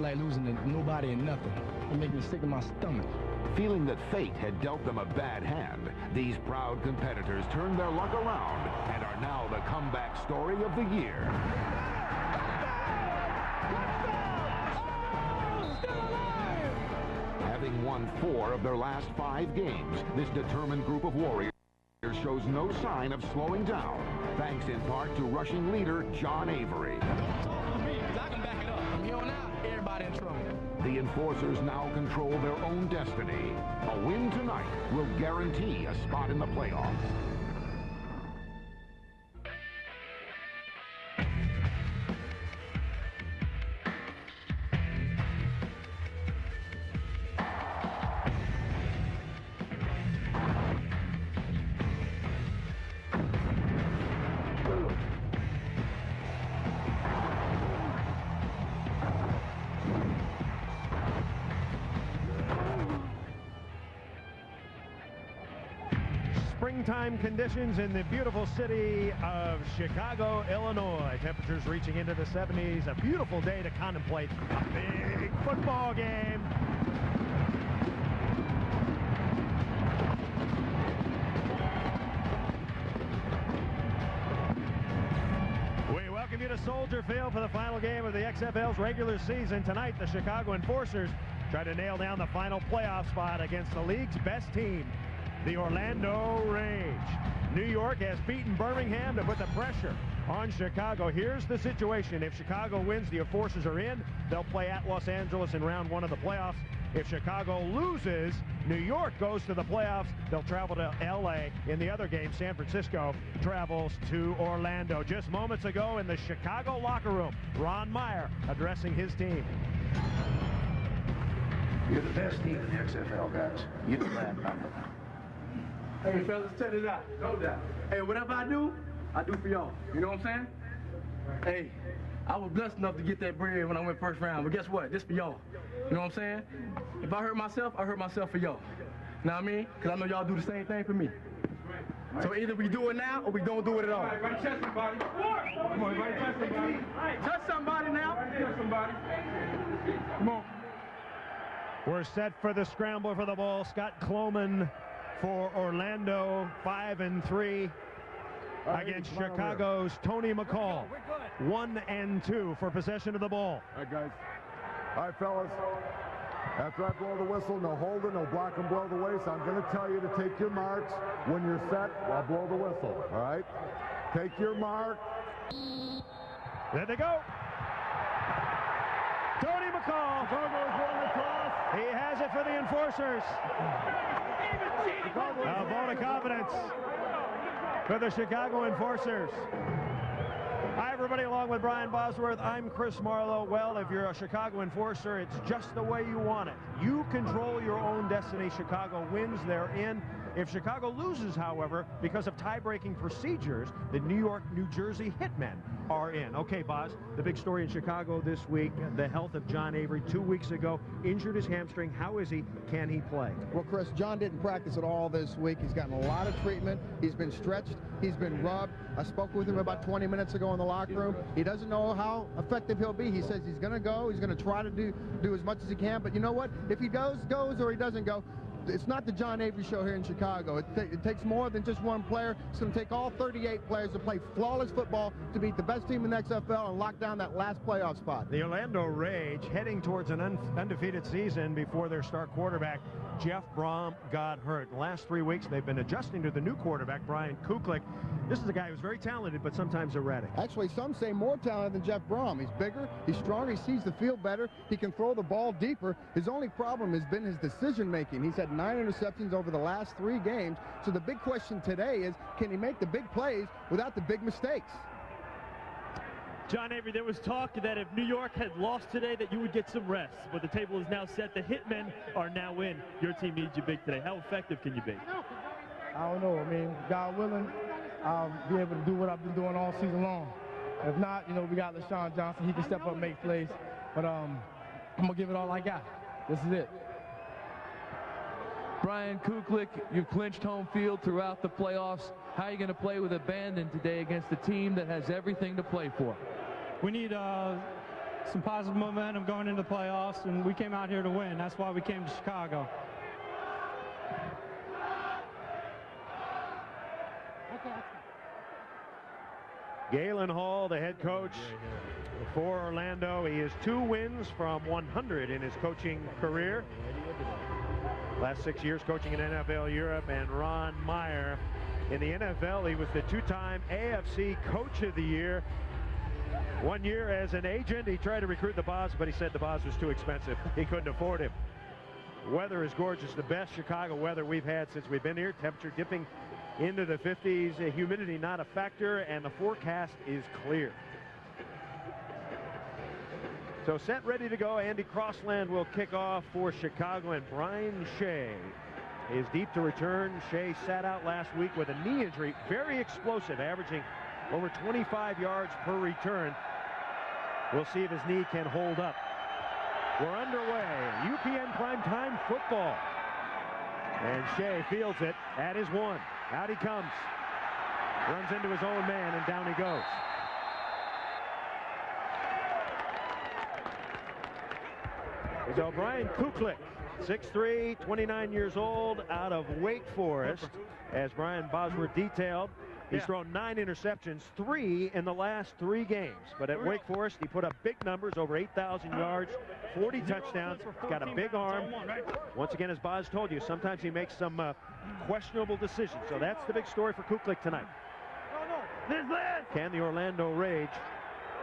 don't like losing to nobody and nothing. It makes me sick in my stomach. Feeling that fate had dealt them a bad hand, these proud competitors turned their luck around and are now the comeback story of the year. Having won 4 of their last 5 games, this determined group of warriors shows no sign of slowing down, thanks in part to rushing leader John Avery. Don't talk to me, because I can back it up. From here on out, everybody in trouble. The enforcers now control their own destiny. A win tonight will guarantee a spot in the playoffs. Springtime conditions in the beautiful city of Chicago, Illinois. Temperatures reaching into the 70s. A beautiful day to contemplate a big football game. We welcome you to Soldier Field for the final game of the XFL's regular season. Tonight, the Chicago Enforcers try to nail down the final playoff spot against the league's best team, the Orlando Rage. New York has beaten Birmingham to put the pressure on Chicago. Here's the situation. If Chicago wins, the Enforcers are in. They'll play at Los Angeles in round 1 of the playoffs. If Chicago loses, New York goes to the playoffs. They'll travel to LA. In the other game, San Francisco travels to Orlando. Just moments ago in the Chicago locker room, Ron Meyer addressing his team. You're the best team in the XFL, guys. You know that. Hey, fellas, check this out. No doubt. Hey, whatever I do for y'all. You know what I'm saying? Hey, I was blessed enough to get that bread when I went first round, but guess what? This for y'all. You know what I'm saying? If I hurt myself, I hurt myself for y'all. You know what I mean? Because I know y'all do the same thing for me. So either we do it now or we don't do it at all. Right, touch somebody. Come on, right, touch somebody. Touch somebody now. Touch somebody. Come on. We're set for the scramble for the ball. Scott Kloman for Orlando, 5-3 against Chicago's Tony McCall, 1-2 for possession of the ball. All right, guys. All right, fellas. After I blow the whistle, no holding, no block and blow the waist. I'm going to tell you to take your marks. When you're set, I'll blow the whistle. All right? Take your mark. There they go. Tony McCall. He has it for the Enforcers. A vote of confidence for the Chicago Enforcers. Hi, everybody, along with Brian Bosworth, I'm Chris Marlowe. Well, if you're a Chicago Enforcer, it's just the way you want it. You control your own destiny. Chicago wins, they're in. If Chicago loses, however, because of tie-breaking procedures, the New Jersey Hitmen are in. Okay, Boz, the big story in Chicago this week, the health of John Avery 2 weeks ago, injured his hamstring. How is he? Can he play? Well, Chris, John didn't practice at all this week. He's gotten a lot of treatment. He's been stretched. He's been rubbed. I spoke with him about 20 minutes ago in the locker room. He doesn't know how effective he'll be. He says he's going to go. He's going to try to do as much as he can. But you know what? If he goes, or he doesn't go, it's not the John Avery show here in Chicago. It takes more than just one player. It's going to take all 38 players to play flawless football to beat the best team in the XFL and lock down that last playoff spot. The Orlando Rage heading towards an undefeated season before their star quarterback, Jeff Brom, got hurt. The last 3 weeks, they've been adjusting to the new quarterback, Brian Kuklik. This is a guy who's very talented, but sometimes erratic. Actually, some say more talented than Jeff Brom. He's bigger, he's stronger, he sees the field better, he can throw the ball deeper. His only problem has been his decision-making. He's had 9 interceptions over the last 3 games. So the big question today is, can he make the big plays without the big mistakes? John Avery, there was talk that if New York had lost today that you would get some rest, but the table is now set. The Hitmen are now in. Your team needs you big today. How effective can you be? I don't know. I mean, God willing, I'll be able to do what I've been doing all season long. If not, you know, we got LaShawn Johnson. He can step up and make plays. But I'm going to give it all I got. This is it. Brian Kuklik, you've clinched home field throughout the playoffs. How are you going to play with abandon today against a team that has everything to play for? We need some positive momentum going into the playoffs, and we came out here to win. That's why we came to Chicago. Galen Hall, the head coach for Orlando. He has 2 wins from 100 in his coaching career. Last 6 years coaching in NFL Europe. And Ron Meyer in the NFL. He was the 2-time AFC Coach of the Year. 1 year as an agent. He tried to recruit the Boz, but he said the Boz was too expensive. He couldn't afford him. Weather is gorgeous. The best Chicago weather we've had since we've been here. Temperature dipping into the 50s. Humidity not a factor, and the forecast is clear. So set, ready to go. Andy Crossland will kick off for Chicago, and Brian Shea is deep to return. Shea sat out last week with a knee injury. Very explosive, averaging over 25 yards per return. We'll see if his knee can hold up. We're underway. UPN primetime football. And Shea fields it at his 1. Out he comes. Runs into his own man, and down he goes. So Brian Kuklik, 6'3", 29 years old, out of Wake Forest. As Brian Bosworth detailed, he's thrown 9 interceptions, 3 in the last 3 games. But at Wake Forest, he put up big numbers, over 8,000 yards, 40 touchdowns, got a big arm. Once again, as Boz told you, sometimes he makes some questionable decisions. So that's the big story for Kuklik tonight. Can the Orlando Rage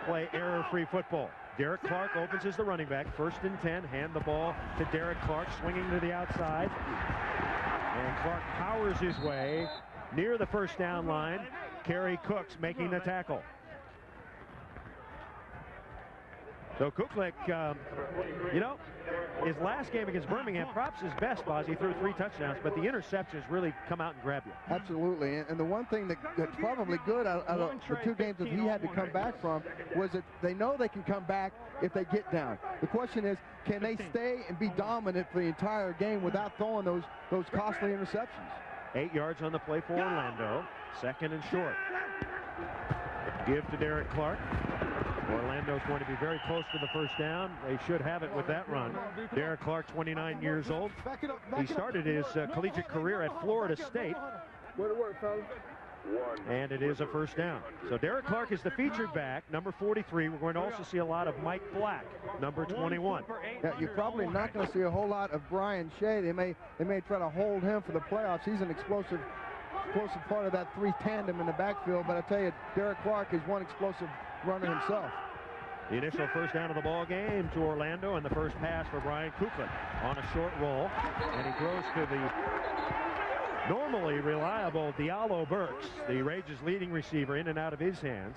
play error-free football? Derek Clark opens as the running back. 1st and 10. Hand the ball to Derek Clark, swinging to the outside. And Clark powers his way near the 1st down line. Kerry Cooks making the tackle. So Kuklik, you know, his last game against Birmingham, props his best, Boz. He threw 3 touchdowns, but the interceptions really come out and grab you. Absolutely, and the one thing that's probably good out of the 2 games that he had to come back from was that they know they can come back if they get down. The question is, can they stay and be dominant for the entire game without throwing those costly interceptions? 8 yards on the play for Orlando. 2nd and short. Give to Derek Clark. Orlando's going to be very close to the 1st down. They should have it with that run. Derek Clark, 29 years old. He started his collegiate career at Florida State. And it is a 1st down. So Derek Clark is the featured back, number 43. We're going to also see a lot of Mike Black, number 21. Yeah, you're probably not going to see a whole lot of Brian Shea. They may try to hold him for the playoffs. He's an explosive part of that 3 tandem in the backfield, but I tell you, Derek Clark is one explosive runner himself. The initial 1st down of the ball game to Orlando, and the first pass for Brian Kuklik on a short roll, and he throws to the normally reliable Diallo Burks, the Rage's leading receiver, in and out of his hands.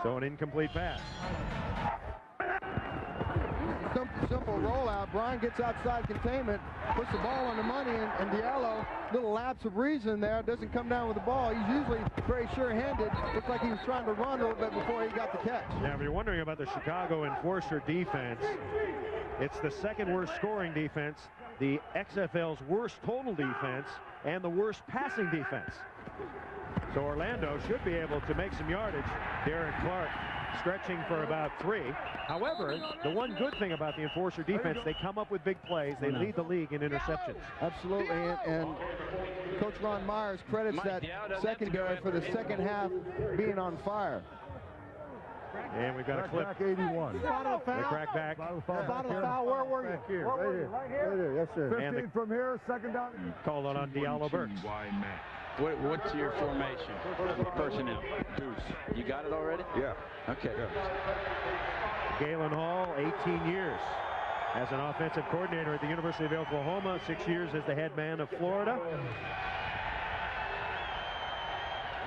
So an incomplete pass. Simple rollout. Brian gets outside containment, puts the ball on the money, and Diallo, little lapse of reason there, doesn't come down with the ball. He's usually very sure-handed. Looks like he was trying to run a little bit before he got the catch. Now, if you're wondering about the Chicago Enforcer defense, it's the 2nd worst scoring defense, the XFL's worst total defense, and the worst passing defense. So Orlando should be able to make some yardage. Derek Clark stretching for about 3. However, the one good thing about the Enforcer defense, they come up with big plays. They lead the league in interceptions. Absolutely, and Coach Ron Myers credits that secondary for the 2nd half being on fire. And we've got a clip. Back 81. The crack back. Where were you? Here, right here. Right here, yes, sir. 15 from here, 2nd down. Called on Diallo Burks. What's your formation? Personnel. Deuce. You got it already? Yeah. Okay. Yeah. Galen Hall, 18 years as an offensive coordinator at the University of Oklahoma, 6 years as the head man of Florida.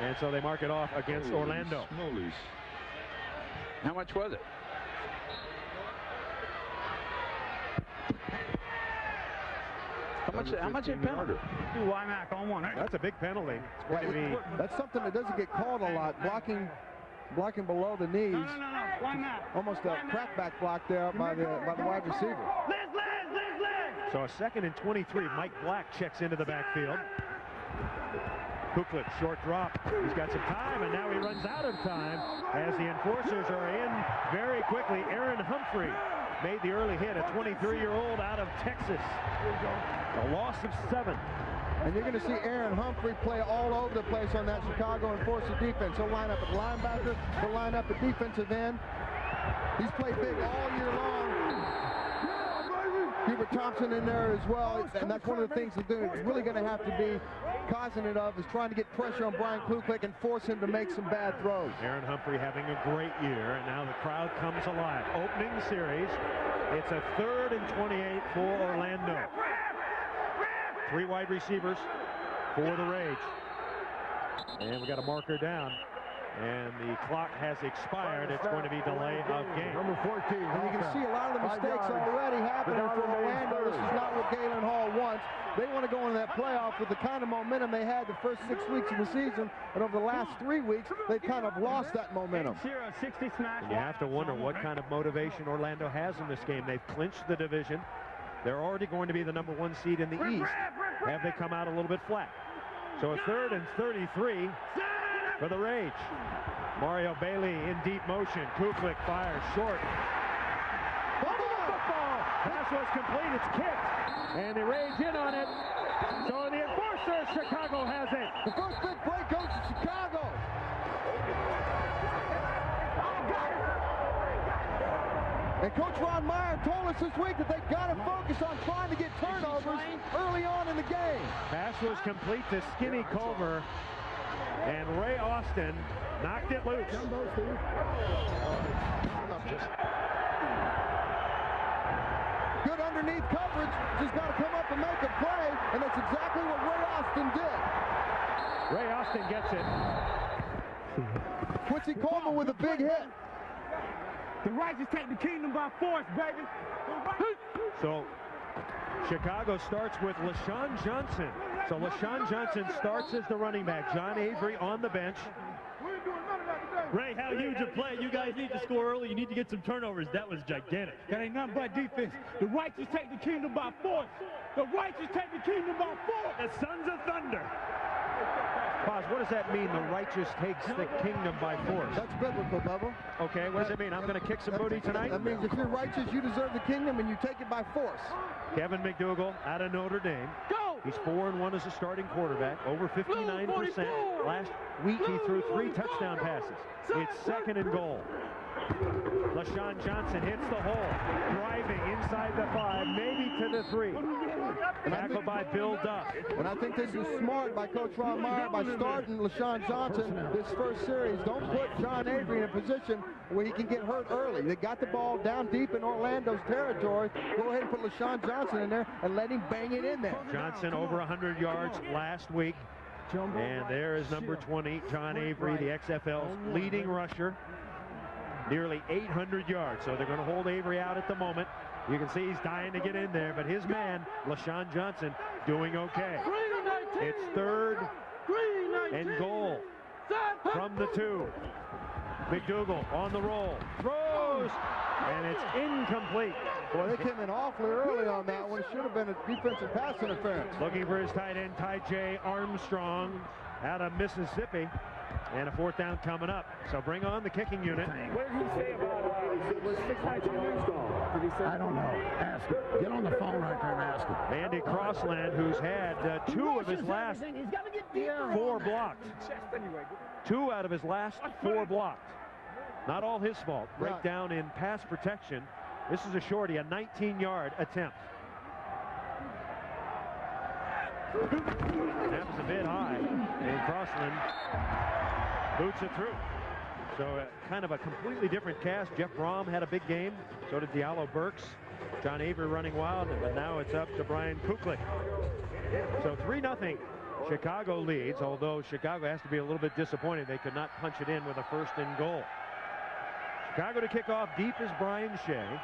And so they mark it off against Orlando. Smollies. How much was it? How much in penalty? Wymack on 1. That's a big penalty. It's going to be. That's something that doesn't get called a lot. Blocking below the knees. No. Wymack. Almost a crackback block there by the wide receiver. So a 2nd and 23. Mike Black checks into the backfield. Kuklik, short drop. He's got some time, and now he runs out of time as the enforcers are in very quickly. Aaron Humphrey made the early hit, a 23-year-old out of Texas. A loss of 7. And you're going to see Aaron Humphrey play all over the place on that Chicago Enforcer defense. He'll line up at linebacker. He'll line up at defensive end. He's played big all year long. Hubert Thompson in there as well, and that's one of the things that they're really going to have to be cognizant of, is trying to get pressure on Brian Kuklik and force him to make some bad throws. Aaron Humphrey having a great year, and now the crowd comes alive. Opening series, it's a 3rd and 28 for Orlando. 3 wide receivers for the Rage. And we got a marker down. And the clock has expired. It's going to be delay of game. Number 14. And you can see a lot of the mistakes already happening for Orlando. This is not what Galen Hall wants. They want to go into that playoff with the kind of momentum they had the first 6 weeks of the season. And over the last 3 weeks, they've kind of lost that momentum. 60 smash. You have to wonder what kind of motivation Orlando has in this game. They've clinched the division. They're already going to be the number 1 seed in the East. Have they come out a little bit flat? So a 3rd and 33 for the Rage. Mario Bailey in deep motion. Kuklik fires short. Football! Pass was complete. It's kicked. And the Rage in on it. So the Enforcers, Chicago has it. The first big break goes to Chicago. And Coach Ron Meyer told us this week that they've got to focus on trying to get turnovers early on in the game. Pass was complete to Skinny Culver. And Ray Austin knocked it loose. Good underneath coverage. Just got to come up and make a play. And that's exactly what Ray Austin did. Ray Austin gets it. Quincy Coleman with a big hit. The righteous take the kingdom by force, baby. So Chicago starts with LaShawn Johnson. So LaShawn Johnson starts as the running back. John Avery on the bench. Ray, how huge a play. You guys need to score early. You need to get some turnovers. That was gigantic. That ain't nothing but defense. The righteous take the kingdom by force. The righteous take the kingdom by force. The Sons of Thunder. Paz, what does that mean, the righteous takes the kingdom by force? That's biblical, Bubba. Okay, what does it mean? I'm going to kick some booty tonight? That means if you're righteous, you deserve the kingdom, and you take it by force. Kevin McDougal out of Notre Dame. Go! He's 4-1 as a starting quarterback, over 59%. Last week he threw 3 touchdown passes. It's 2nd and goal. LaShawn Johnson hits the hole, driving inside the 5, maybe to the 3. Tackled by Bill Duff. And I think this is smart by Coach Ron Meyer by starting LaShawn Johnson this first series. Don't put John Avery in a position where he can get hurt early. They got the ball down deep in Orlando's territory. Go ahead and put LaShawn Johnson in there and let him bang it in there. Johnson over 100 yards last week. And there is number 20, John Avery, the XFL's leading rusher. Nearly 800 yards. So they're going to hold Avery out at the moment. You can see he's dying to get in there, but his man, LaShawn Johnson, doing okay. It's 3rd and goal from the 2. McDougal on the roll, throws, and it's incomplete. Boy, they came in awfully early on that one. It should have been a defensive pass interference. Looking for his tight end, Ty J. Armstrong out of Mississippi. And a 4th down coming up. So bring on the kicking unit. What did he say about was 6 nights in install? I don't know. Ask him. Get on the phone right there and ask him. Andy Crossland, who's had 2 of his last 4 blocked. 2 out of his last 4 blocked. Not all his fault. Breakdown in pass protection. This is a shorty, a 19-yard attempt. That was a bit high, and Crossland boots it through. So kind of a completely different cast. Jeff Brom had a big game. So did Diallo Burks. John Avery running wild, but now it's up to Brian Kuklik. So 3-0. Chicago leads, although Chicago has to be a little bit disappointed. They could not punch it in with a 1st and goal. Chicago to kick off deep is Brian Shea.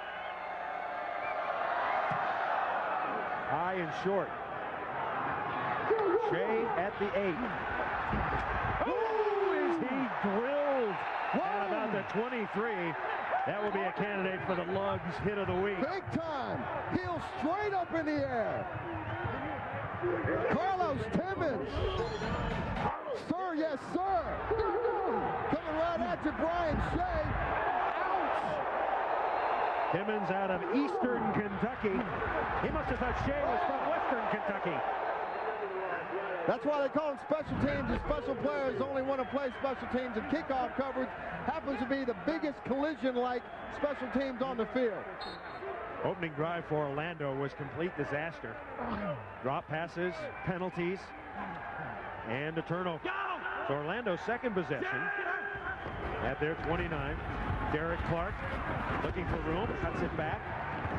High and short. Shea at the 8. Oh, is he drilled at about the 23. That will be a candidate for the Lugs hit of the week. Big time. Heel straight up in the air. Carlos Timmons. Sir, yes, sir. Coming right at you, Brian Shea. Ouch. Timmons out of Eastern Kentucky. He must have thought Shea was from Western Kentucky. That's why they call them special teams. The special players only want to play special teams, and kickoff coverage happens to be the biggest collision-like special teams on the field. Opening drive for Orlando was complete disaster. Drop passes, penalties, and a turnover. So Orlando's second possession at their 29. Derek Clark looking for room, cuts it back.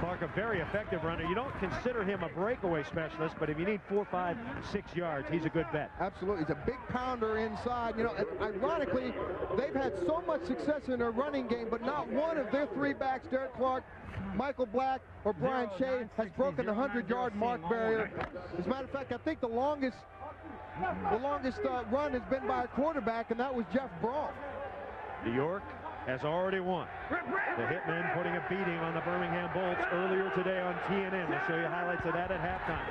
Clark, a very effective runner. You don't consider him a breakaway specialist, but if you need 4, 5, 6 yards, he's a good bet. Absolutely. He's a big pounder inside. You know, ironically, they've had so much success in their running game, but not one of their 3 backs, Derek Clark, Michael Black, or Brian Shea, has broken the 100-yard mark barrier. As a matter of fact, I think the longest run has been by a quarterback, and that was Jeff Brawl. New York has already won. The Hitmen putting a beating on the Birmingham Bolts earlier today on TNN. We'll show you highlights of that at halftime.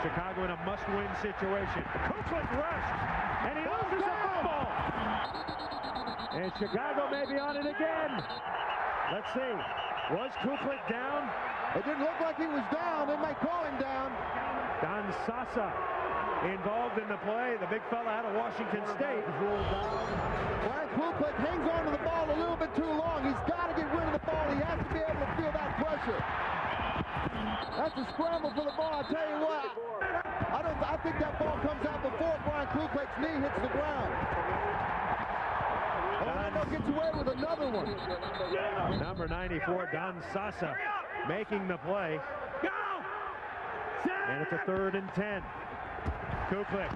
Chicago in a must-win situation. Kuklik rushed, and he loses the football. And Chicago may be on it again. Let's see. Was Kuklik down? It didn't look like he was down. They might call him down. Don Sasa involved in the play. The big fella out of Washington State. Brian Kuklik hangs on to the ball a little bit too long. He's got to get rid of the ball. He has to be able to feel that pressure. That's a scramble for the ball. I tell you what, I think that ball comes out before Brian Kuklik's knee hits the ground. Orlando gets away with another one. Number 94, Don Sasa, making the play. And it's a 3rd and 10. Kuklik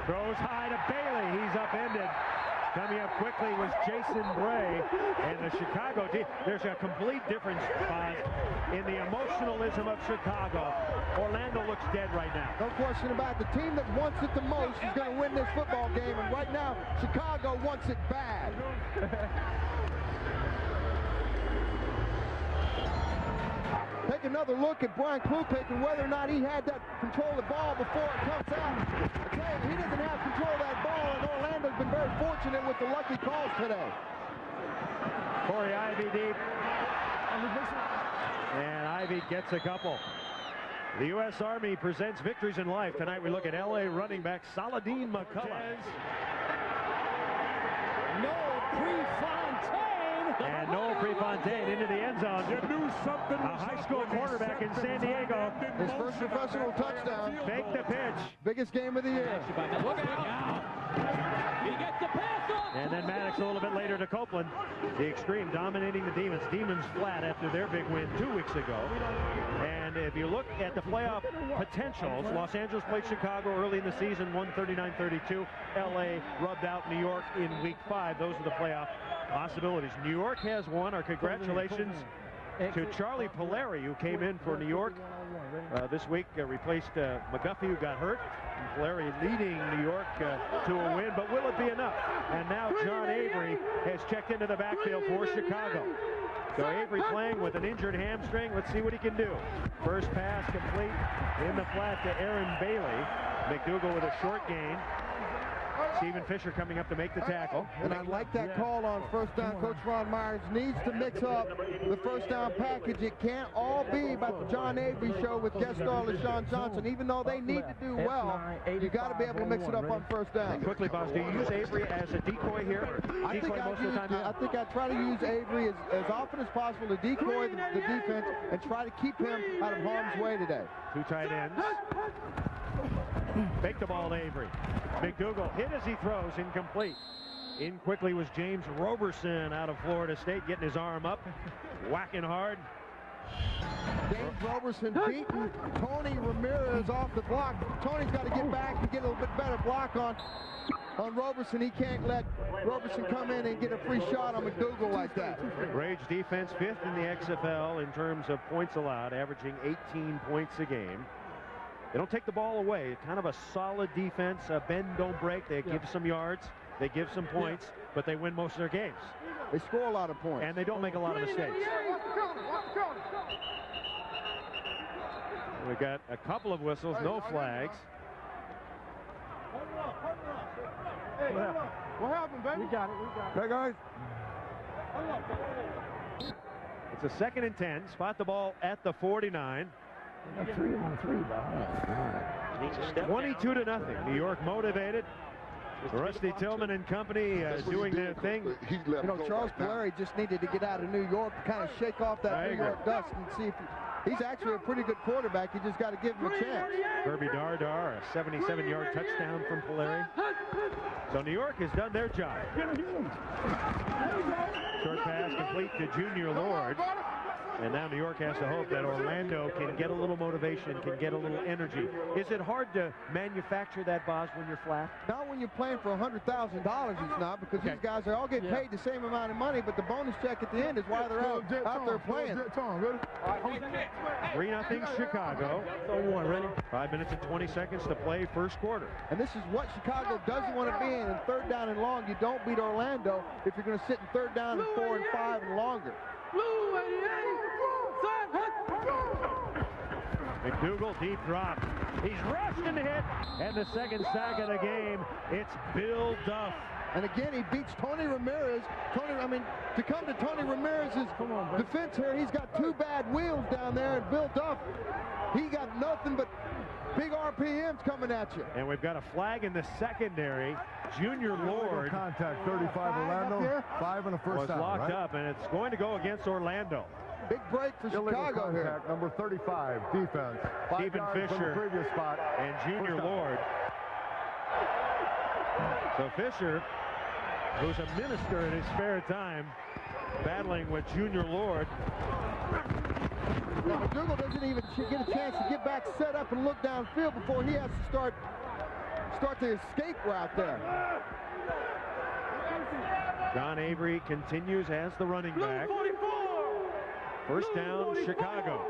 throws high to Bailey. He's upended. Coming up quickly was Jason Bray. And the Chicago team, there's a complete difference in the emotionalism of Chicago. Orlando looks dead right now. No question about it. The team that wants it the most is going to win this football game. And right now, Chicago wants it bad. Take another look at Brian Kuklik and whether or not he had that control of the ball before it comes out. I tell you, he doesn't have control of that ball, and Orlando's been very fortunate with the lucky calls today. Corey Ivy deep. And Ivy gets a couple. The U.S. Army presents Victories in Life. Tonight we look at L.A. running back Saladin McCullough. And Noel Prefontaine into the end zone. A high school quarterback in San Diego. His first professional touchdown. Fake the pitch. Biggest game of the year. Look out. He gets the pass off. And then Maddox a little bit later to Copeland. The Extreme dominating the Demons. Demons flat after their big win 2 weeks ago. And if you look at the playoff potentials, Los Angeles played Chicago early in the season, won 39-32. LA rubbed out New York in week 5. Those are the playoff possibilities. New York has won. Our congratulations to Charlie Polari, who came in for New York this week, replaced McGuffey, who got hurt. And Polari leading New York to a win, but will it be enough? And now John Avery has checked into the backfield for Chicago. So Avery playing with an injured hamstring. Let's see what he can do. First pass complete in the flat to Aaron Bailey. McDougal with a short gain. Stephen Fisher coming up to make the tackle. And I like that call on first down. Coach Ron Myers needs to mix up the first down package. It can't all be about the John Avery show with guest star LaShawn Johnson. Even though they need to do well, you got to be able to mix it up on first down. Quickly, boss, do you use Avery as a decoy here? I think I try to use Avery as often as possible to decoy the defense and try to keep him out of harm's way today. 2 tight ends. Fake the ball to Avery. McDougal hit as he throws, incomplete. In quickly was James Roberson out of Florida State, getting his arm up, whacking hard. James Roberson beating Tony Ramirez off the block. Tony's got to get back and get a little bit better block on Roberson. He can't let Roberson come in and get a free shot on McDougal like that. Rage defense 5th in the XFL in terms of points allowed, averaging 18 points a game. They don't take the ball away. Kind of a solid defense. Bend, don't break. They give some yards. They give some points, but they win most of their games. They score a lot of points. And they don't make a lot of mistakes. We've got a couple of whistles, no flags. What happened, baby? We got it. Hey, guys. It's a 2nd and 10. Spot the ball at the 49. 22-0. New York motivated. Rusty Tillman and company doing their thing. You know, Charles Polari just needed to get out of New York to kind of shake off that New York dust and see if he's actually a pretty good quarterback. You just got to give him a chance. Kirby Dardar, a 77-yard touchdown from Polari. So New York has done their job. Short pass complete to Junior Lord. And now New York has to hope that Orlando can get a little motivation, can get a little energy. Is it hard to manufacture that, Boz, when you're flat? Not when you're playing for $100,000, it's not, because these guys are all getting paid the same amount of money, but the bonus check at the end is why they're out there playing. 3-0 Chicago. 5 minutes and 20 seconds to play first quarter. And this is what Chicago doesn't want to be in 3rd down and long. You don't beat Orlando if you're going to sit in 3rd down and 4 and 5 and longer. McDougal deep drop. He's rushed and hit, and the 2nd sack of the game. It's Bill Duff. And again, he beats Tony Ramirez. To come to Tony Ramirez's defense here, he's got 2 bad wheels down there, and Bill Duff, he got nothing but big RPMs coming at you. And we've got a flag in the secondary. Junior Lord. Contact 35 Orlando. 5 in the first down. Was locked up, and it's going to go against Orlando. Big break for Chicago here. Number 35, defense. Stephen Fisher previous spot. And Junior Lord. So Fisher, who's a minister in his spare time, battling with Junior Lord. Now, McDougal doesn't even get a chance to get back set up and look downfield before he has to start the escape route there. John Avery continues as the running back. First down, Chicago.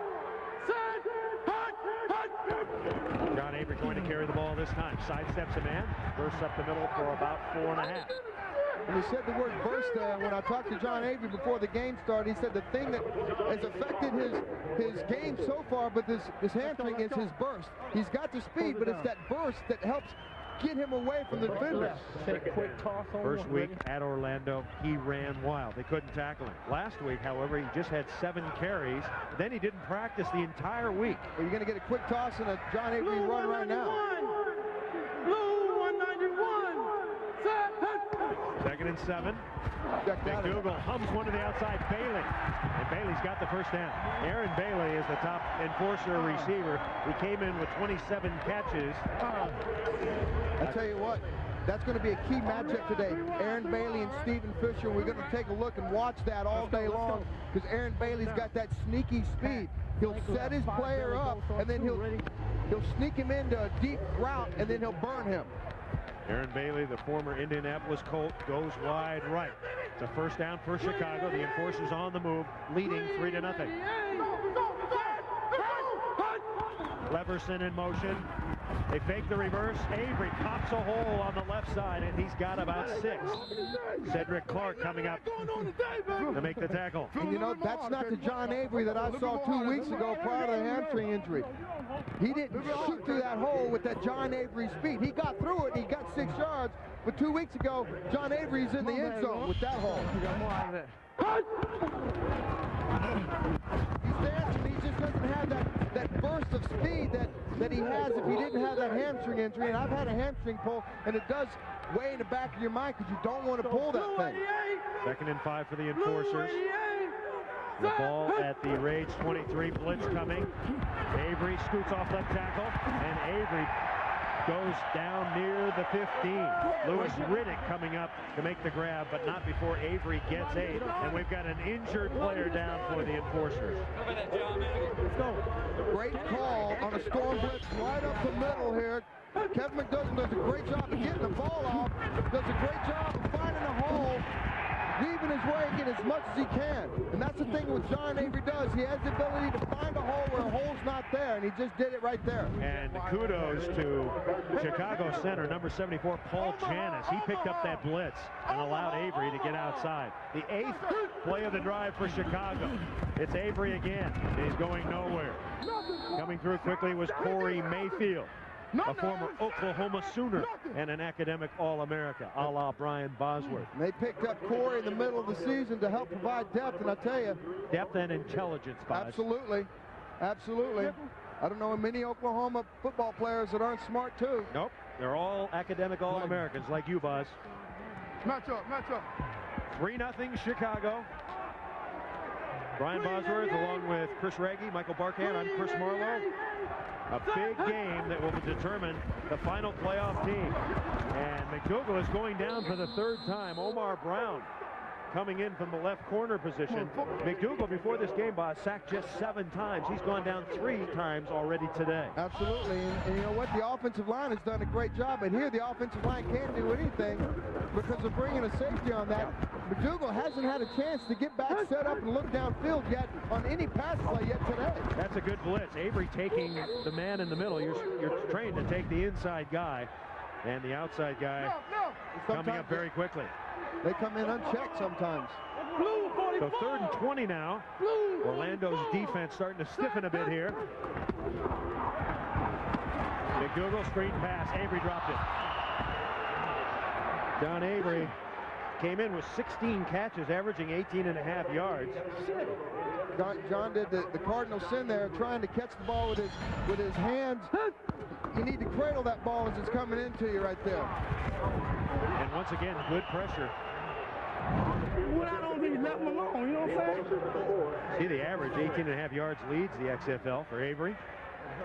John Avery going to carry the ball this time. Sidesteps a man, bursts up the middle for about 4.5. And he said the word burst there. When I talked to John Avery before the game started, he said the thing that has affected his game so far, but this hamstring is his burst. He's got the speed, but it's that burst that helps get him away from the defenders. First week at Orlando, he ran wild. They couldn't tackle him. Last week, however, he just had 7 carries. Then he didn't practice the entire week. Well, you're going to get a quick toss and a John Avery run right now. Blue 191. 2nd and 7. McDougal hums one to the outside. Bailey. And Bailey's got the first down. Aaron Bailey is the top enforcer receiver. He came in with 27 catches. I tell you what, that's going to be a key matchup today. Aaron Bailey and Stephen Fisher. We're going to take a look and watch that all day long because Aaron Bailey's got that sneaky speed. He'll set his player up and then he'll sneak him into a deep route and then he'll burn him. Aaron Bailey, the former Indianapolis Colt, goes wide right. It's a first down for Chicago. The enforcers on the move, leading 3-0. Leverson in motion. They fake the reverse. Avery pops a hole on the left side, and he's got about 6. Cedric Clark coming up to make the tackle. And you know, that's not the John Avery that I saw 2 weeks ago prior to the hamstring injury. He didn't shoot through that hole with that John Avery speed. He got through it. He got 6 yards. But 2 weeks ago, John Avery's in the end zone with that hole. He's dancing. He just doesn't have that burst of speed that he has if he didn't have that hamstring injury. And I've had a hamstring pull, and it does weigh in the back of your mind because you don't want to pull that thing. 2nd and 5 for the enforcers. The ball at the Rage 23, blitz coming. Avery scoots off left tackle, and Avery goes down near the 15. Lewis Riddick coming up to make the grab, but not before Avery gets 8. And we've got an injured player down for the enforcers. Great call on a storm blitz right up the middle here. Kevin McDougal does a great job of getting the ball off, does a great job of finding a hole, weaving his way and get as much as he can. And that's the thing what John Avery does. He has the ability to find a hole where a hole's not there, and he just did it right there. And kudos to Chicago center, number 74, Paul Janis. He picked up that blitz and allowed Avery to get outside. The 8th play of the drive for Chicago. It's Avery again. He's going nowhere. Coming through quickly was Corey Mayfield. a former Oklahoma Sooner and an academic All-America, a la Brian Bosworth. And they picked up Corey in the middle of the season to help provide depth, and I tell you, depth and intelligence, Boz. Absolutely, absolutely. I don't know many Oklahoma football players that aren't smart too. Nope, they're all academic All-Americans like you, Boz. Match up, match up. 3-0 Chicago. Brian Bosworth along with Chris Reggie, Michael Barkan, I'm Chris Marlowe. A big game that will determine the final playoff team. And McDougal is going down for the third time. Omar Brown coming in from the left corner position. McDougal, before this game, Boz, sacked just 7 times. He's gone down 3 times already today. Absolutely, and you know what? The offensive line has done a great job, but here the offensive line can't do anything because of bringing a safety on that. McDougal hasn't had a chance to get back set up and look downfield yet on any pass play yet today. That's a good blitz. Avery taking the man in the middle. You're trained to take the inside guy, and the outside guy coming up very quickly. They come in unchecked sometimes. So 3rd and 20 now. Orlando's defense starting to stiffen a bit here. McDougal screen pass. Avery dropped it. John Avery came in with 16 catches, averaging 18.5 yards. John did the cardinal sin there, trying to catch the ball with his hands. You need to cradle that ball as it's coming into you right there. And once again, good pressure. Well, I don't think let him alone, you know what I'm saying? See the average, 18.5 yards leads the XFL for Avery.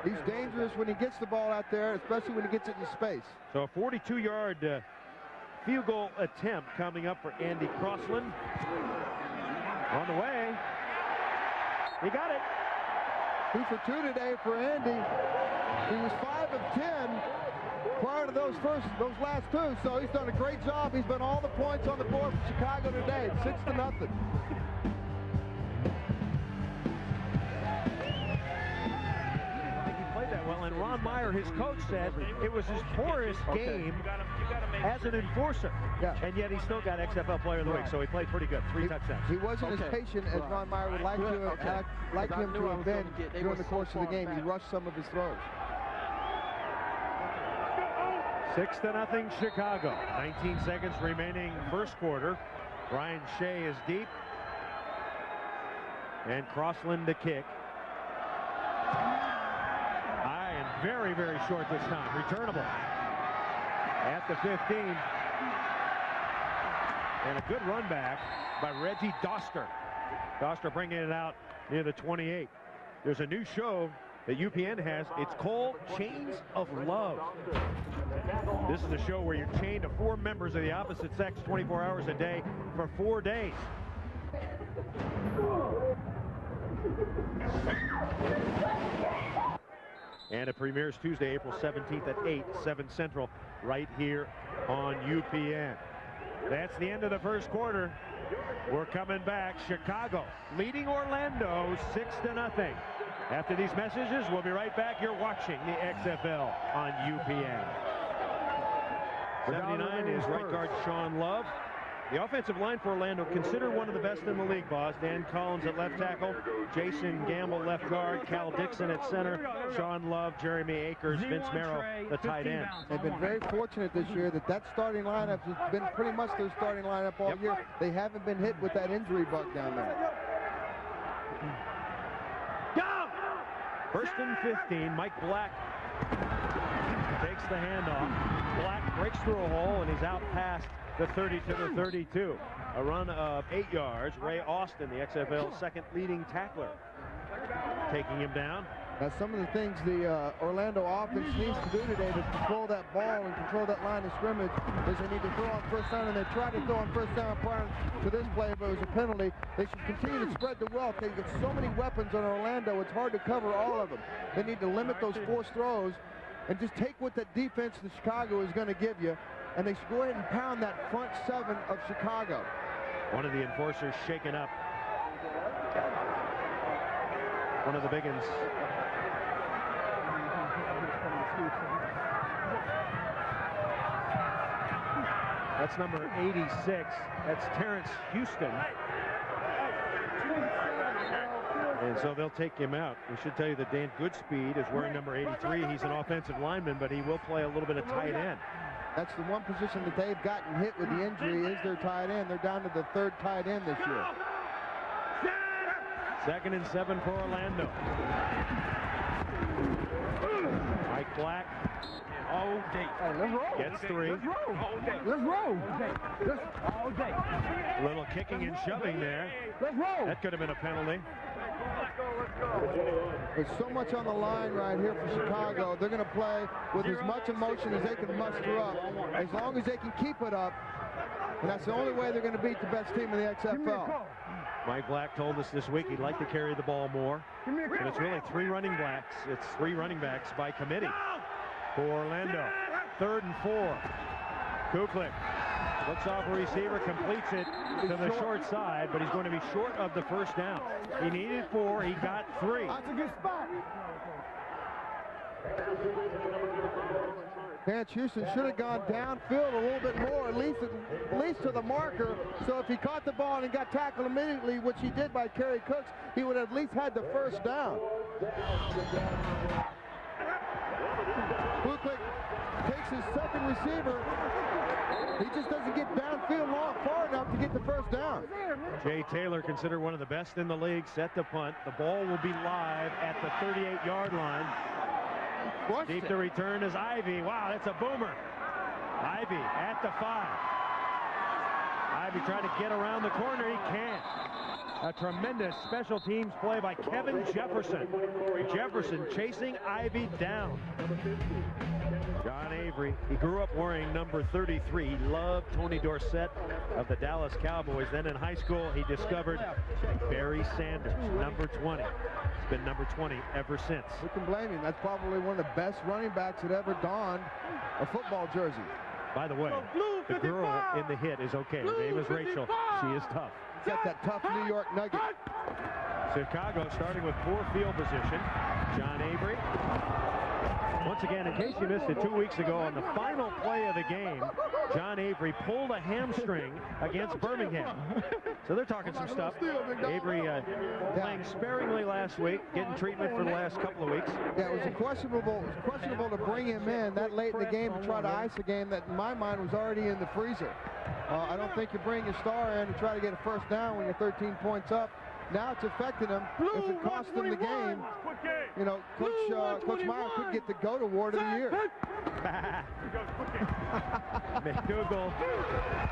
He's dangerous when he gets the ball out there, especially when he gets it in space. So a 42-yard field goal attempt coming up for Andy Crossland. On the way. He got it. 2 for 2 today for Andy. He was 5 of 10 prior to those last 2, so he's done a great job. He's been all the points on the board for Chicago today. 6-0. Well, and Ron Meyer, his coach, said it was his poorest game as an enforcer. Yeah. And yet he still got XFL Player of the Week, so he played pretty good. 3 touchdowns. He wasn't as patient as Ron Meyer would like him to have been during the course of the game. He rushed some of his throws. 6-0 Chicago. 19 seconds remaining first quarter. Brian Shea is deep. And Crossland to kick. High and very, very short this time. Returnable. At the 15. And a good run back by Reggie Doster. Doster bringing it out near the 28. There's a new show that UPN has. It's called Chains of Love. This is a show where you're chained to 4 members of the opposite sex 24 hours a day for 4 days. And it premieres Tuesday, April 17th at 8, 7 Central, right here on UPN. That's the end of the first quarter. We're coming back. Chicago leading Orlando 6-0. After these messages, we'll be right back. You're watching the XFL on UPN. 79 is right guard Sean Love. The offensive line for Orlando, considered one of the best in the league, Boss. Dan Collins at left tackle, Jason Gamble left guard, Cal Dixon at center, Sean Love, Jeremy Akers, Vince Merrill, the tight end. They've been very fortunate this year that starting lineup has been pretty much their starting lineup all year. They haven't been hit with that injury bug down there. First and 15, Mike Black takes the handoff. Black breaks through a hole, and he's out past the 30 to the 32. A run of 8 yards. Ray Austin, the XFL's second leading tackler, taking him down. Now, some of the things the Orlando offense needs to do today to control that ball and control that line of scrimmage is they need to throw on first down, and they tried to throw on first down prior to this play, but it was a penalty. They should continue to spread the wealth. They've got so many weapons on Orlando, it's hard to cover all of them. They need to limit those forced throws and just take what that defense that Chicago is going to give you, and they should go ahead and pound that front 7 of Chicago. One of the enforcers shaken up. One of the big ones. That's number 86. That's Terrence Houston. And so they'll take him out. We should tell you that Dan Goodspeed is wearing number 83. He's an offensive lineman, but he will play a little bit of tight end. That's the one position that they've gotten hit with the injury is their tight end. They're down to the 3rd tight end this year. 2nd and 7 for Orlando. Mike Black. Oh, gets 3. Let's roll. All day. A little kicking and shoving there. Let's roll. That could have been a penalty. There's so much on the line right here for Chicago. They're going to play with as much emotion as they can muster up, as long as they can keep it up. And that's the only way they're going to beat the best team in the XFL. Mike Black told us this week he'd like to carry the ball more. And it's really 3 running backs. It's 3 running backs by committee for Orlando. 3rd and 4. Kuklik looks off a receiver, completes it to the short side, but he's going to be short of the 1st down. He needed 4, he got 3. That's a good spot. Vance Houston should have gone downfield a little bit more, at least to the marker. So if he caught the ball and got tackled immediately, which he did by Kerry Cooks, he would have at least had the 1st down. Kuklik takes his 2nd receiver. He just doesn't get downfield far enough to get the 1st down. Jay Taylor, considered one of the best in the league, set to punt. The ball will be live at the 38-yard line. Deep to return is Ivy. Wow, that's a boomer. Ivy at the 5. Ivy trying to get around the corner. He can't. A tremendous special teams play by Kevin Jefferson. Jefferson chasing Ivy down. John Avery, he grew up wearing number 33. He loved Tony Dorsett of the Dallas Cowboys. Then in high school, he discovered Barry Sanders, number 20. It's been number 20 ever since. Who can blame him? That's probably one of the best running backs that ever donned a football jersey. By the way, the girl in the hit is okay. Her name is Rachel. She is tough. Got that tough New York nugget. Chicago starting with poor field position. John Avery. Once again, in case you missed it 2 weeks ago, on the final play of the game, John Avery pulled a hamstring against Birmingham. So they're talking some stuff. Avery playing sparingly last week, getting treatment for the last couple of weeks. Yeah, it was questionable to bring him in that late in the game to try to ice a game that, in my mind, was already in the freezer. I don't think you bring your star in to try to get a 1st down when you're 13 points up. Now it's affecting him. If it cost them the game, you know, Coach Meyer could get the GOAT award of the year. McDougal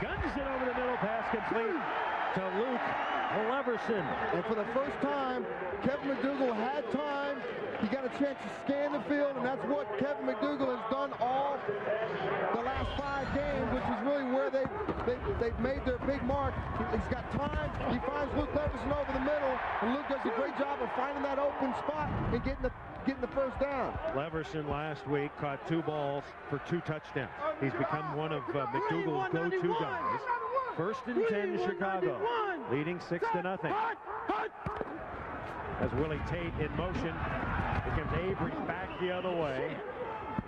guns it over the middle, pass complete to Luke Leverson. And for the first time, Kevin McDougal had time. He got a chance to scan the field, and that's what Kevin McDougal has done all the last 5 games, which is really where they've made their big mark. He's got time. He finds Luke Leverson over the middle, and Luke does a great job of finding that open spot and getting the 1st down. Leverson last week caught 2 balls for 2 touchdowns. He's become one of McDougal's go-to guys. 1st and 10 Chicago, leading 6-0. As Willy Tate in motion, here comes Avery back the other way.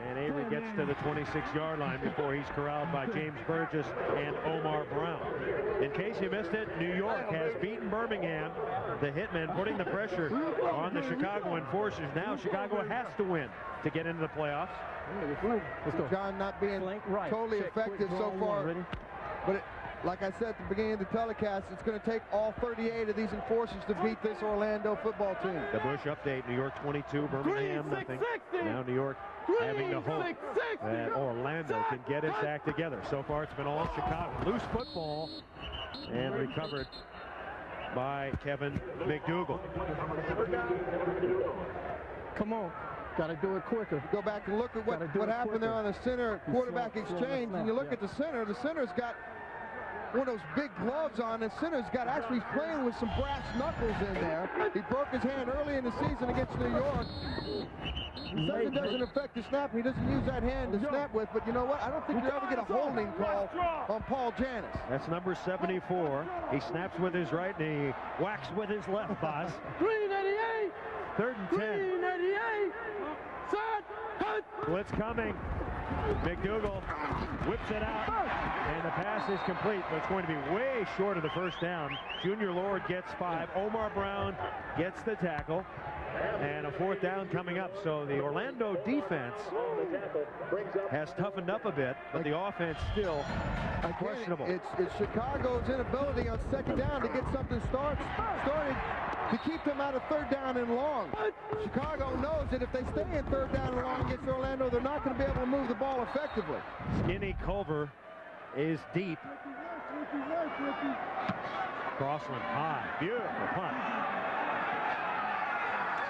And Avery gets to the 26-yard line before he's corralled by James Burgess and Omar Brown. In case you missed it, New York has beaten Birmingham. The Hitmen putting the pressure on the Chicago Enforcers. Now Chicago has to win to get into the playoffs. John not being totally effective so far. But like I said at the beginning of the telecast, it's going to take all 38 of these enforcers to beat this Orlando football team. The Bush update, New York 22, Birmingham nothing. Now New York having to hope that Orlando can get its act together. So far it's been all Chicago. Loose football and recovered by Kevin McDougal. Come on. Got to do it quicker. Go back and look at what happened there on the center quarterback exchange, and you look at the center's got one of those big gloves on. The center's got actually playing with some brass knuckles in there. He broke his hand early in the season against New York. It doesn't affect the snap. He doesn't use that hand to snap with, but you know what? I don't think you ever get a holding call on Paul Janis. That's number 74. He snaps with his right and he whacks with his left, boss. 388. 3rd and 10. 388. Set. Blitz coming. McDougal whips it out. And the pass is complete, but it's going to be way short of the first down. Junior Lord gets 5. Omar Brown gets the tackle. And a 4th down coming up. So the Orlando defense has toughened up a bit, but the offense still questionable. It's Chicago's inability on 2nd down to get something started to keep them out of 3rd down and long. Chicago knows that if they stay in 3rd down and long against Orlando, they're not going to be able to move the ball effectively. Skinny Culver is deep. Crossland high. Beautiful punt.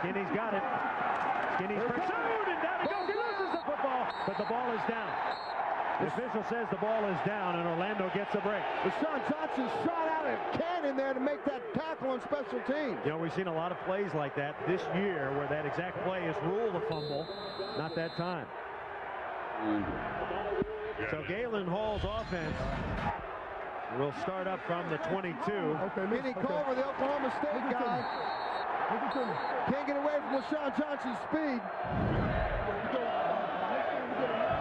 Skinny's got it. Skinny's pursued, and down he goes. He loses the football, but the ball is down. The official says the ball is down, and Orlando gets a break. Deshaun Johnson shot out a cannon there to make that tackle on special teams. You know, we've seen a lot of plays like that this year where that exact play is ruled a fumble. Not that time. So Galen Hall's offense will start up from the 22. Kenny Culver, the Oklahoma State guy, can't get away from LaShawn Johnson's speed.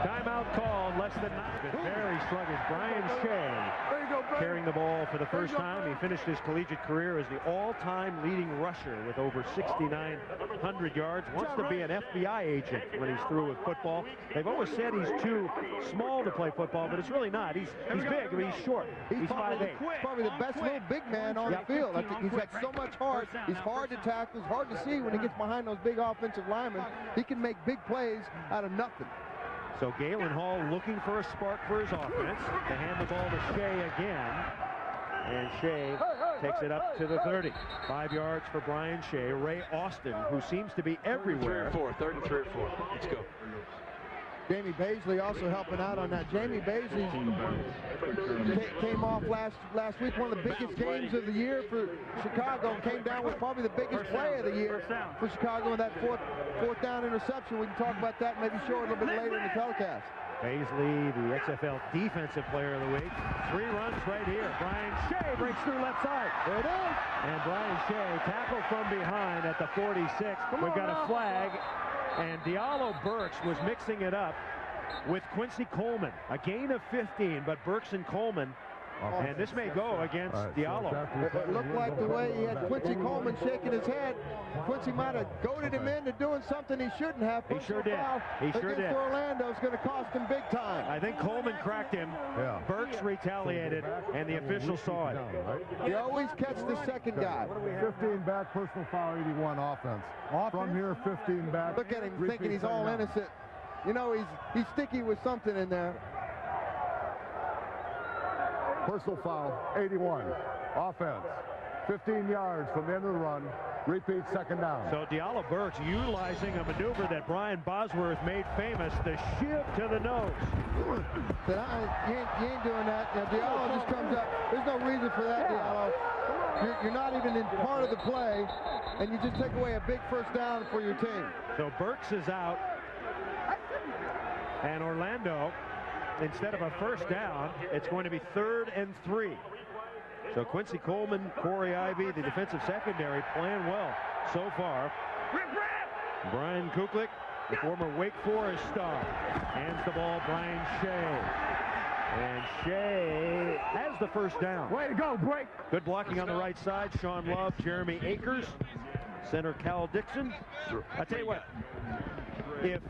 Timeout called, less than 9. Very struggling. Brian Shea carrying the ball for the first time. He finished his collegiate career as the all-time leading rusher with over 6,900 yards. Wants to be an FBI agent when he's through with football. They've always said he's too small to play football, but it's really not. He's big, but he's short. He's 5'8". Probably the best little big man on the field. I think he's got so much heart. He's hard to tackle. It's hard to see when he gets behind those big offensive linemen. He can make big plays out of nothing. So Galen Hall looking for a spark for his offense. They hand the ball to Shea again. And Shea takes it up to the 30. 5 yards for Brian Shea. Ray Austin, who seems to be everywhere. 3rd and 3 or 4. Let's go. Jamie Baisley also helping out on that. Jamie Baisley came off last week, one of the biggest games of the year for Chicago. Came down with probably the biggest play of the year for Chicago in that fourth down interception. We can talk about that, maybe show it a little bit later in the telecast. Baisley, the XFL Defensive Player of the Week. 3 runs right here. Brian Shea breaks through left side. There it is. And Brian Shea tackled from behind at the 46. We've got a flag. And Diallo Burks was mixing it up with Quincy Coleman. A gain of 15, but Burks and Coleman. And this may go against Diallo. It looked like the way he had Quincy Coleman shaking his head. Quincy might have goaded him into doing something he shouldn't have. He sure did. He sure did. Orlando is going to cost him big time. I think Coleman cracked him. Burks retaliated, and the official saw it. You always catch the second guy. 15 back, personal foul, 81 offense. From here, 15 back. Look at him thinking he's all innocent. You know, he's sticky with something in there. Personal foul, 81. Offense, 15 yards from the end of the run. Repeat, 2nd down. So Diallo Burks utilizing a maneuver that Brian Bosworth made famous, the shiv to the nose. You ain't doing that. Now, Diallo just comes up. There's no reason for that, Diallo. You're not even in part of the play, and you just take away a big first down for your team. So Burks is out, and Orlando, instead of a first down, it's going to be 3rd and 3. So Quincy Coleman, Corey Ivy, the defensive secondary, playing well so far. Brian Kuklik, the former Wake Forest star, hands the ball Brian Shea. And Shea has the first down. Way to go, break. Good blocking on the right side. Sean Love, Jeremy Akers, center Cal Dixon. I tell you what, if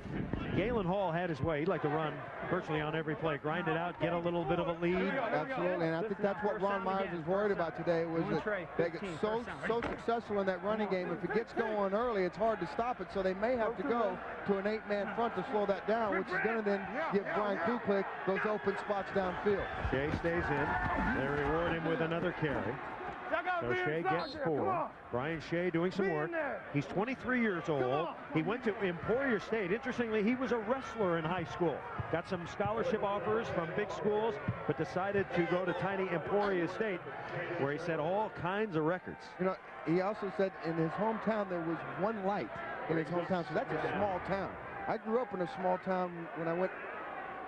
Galen Hall had his way, he'd like to run virtually on every play, grind it out, get a little bit of a lead. Absolutely, and I think that's what Ron Myers was worried about today, was that they get so successful in that running game. If it gets going early, it's hard to stop it, so they may have to go to an 8-man front to slow that down, which is going to then give Brian Kuklik those open spots downfield. Shea stays in. They reward him with another carry. So Shea gets 4. Brian Shea doing some work. He's 23 years old. He went to Emporia State. Interestingly, he was a wrestler in high school. Got some scholarship offers from big schools, but decided to go to tiny Emporia State, where he set all kinds of records. You know, he also said in his hometown there was one light in his hometown, so that's a small town. I grew up in a small town. When I went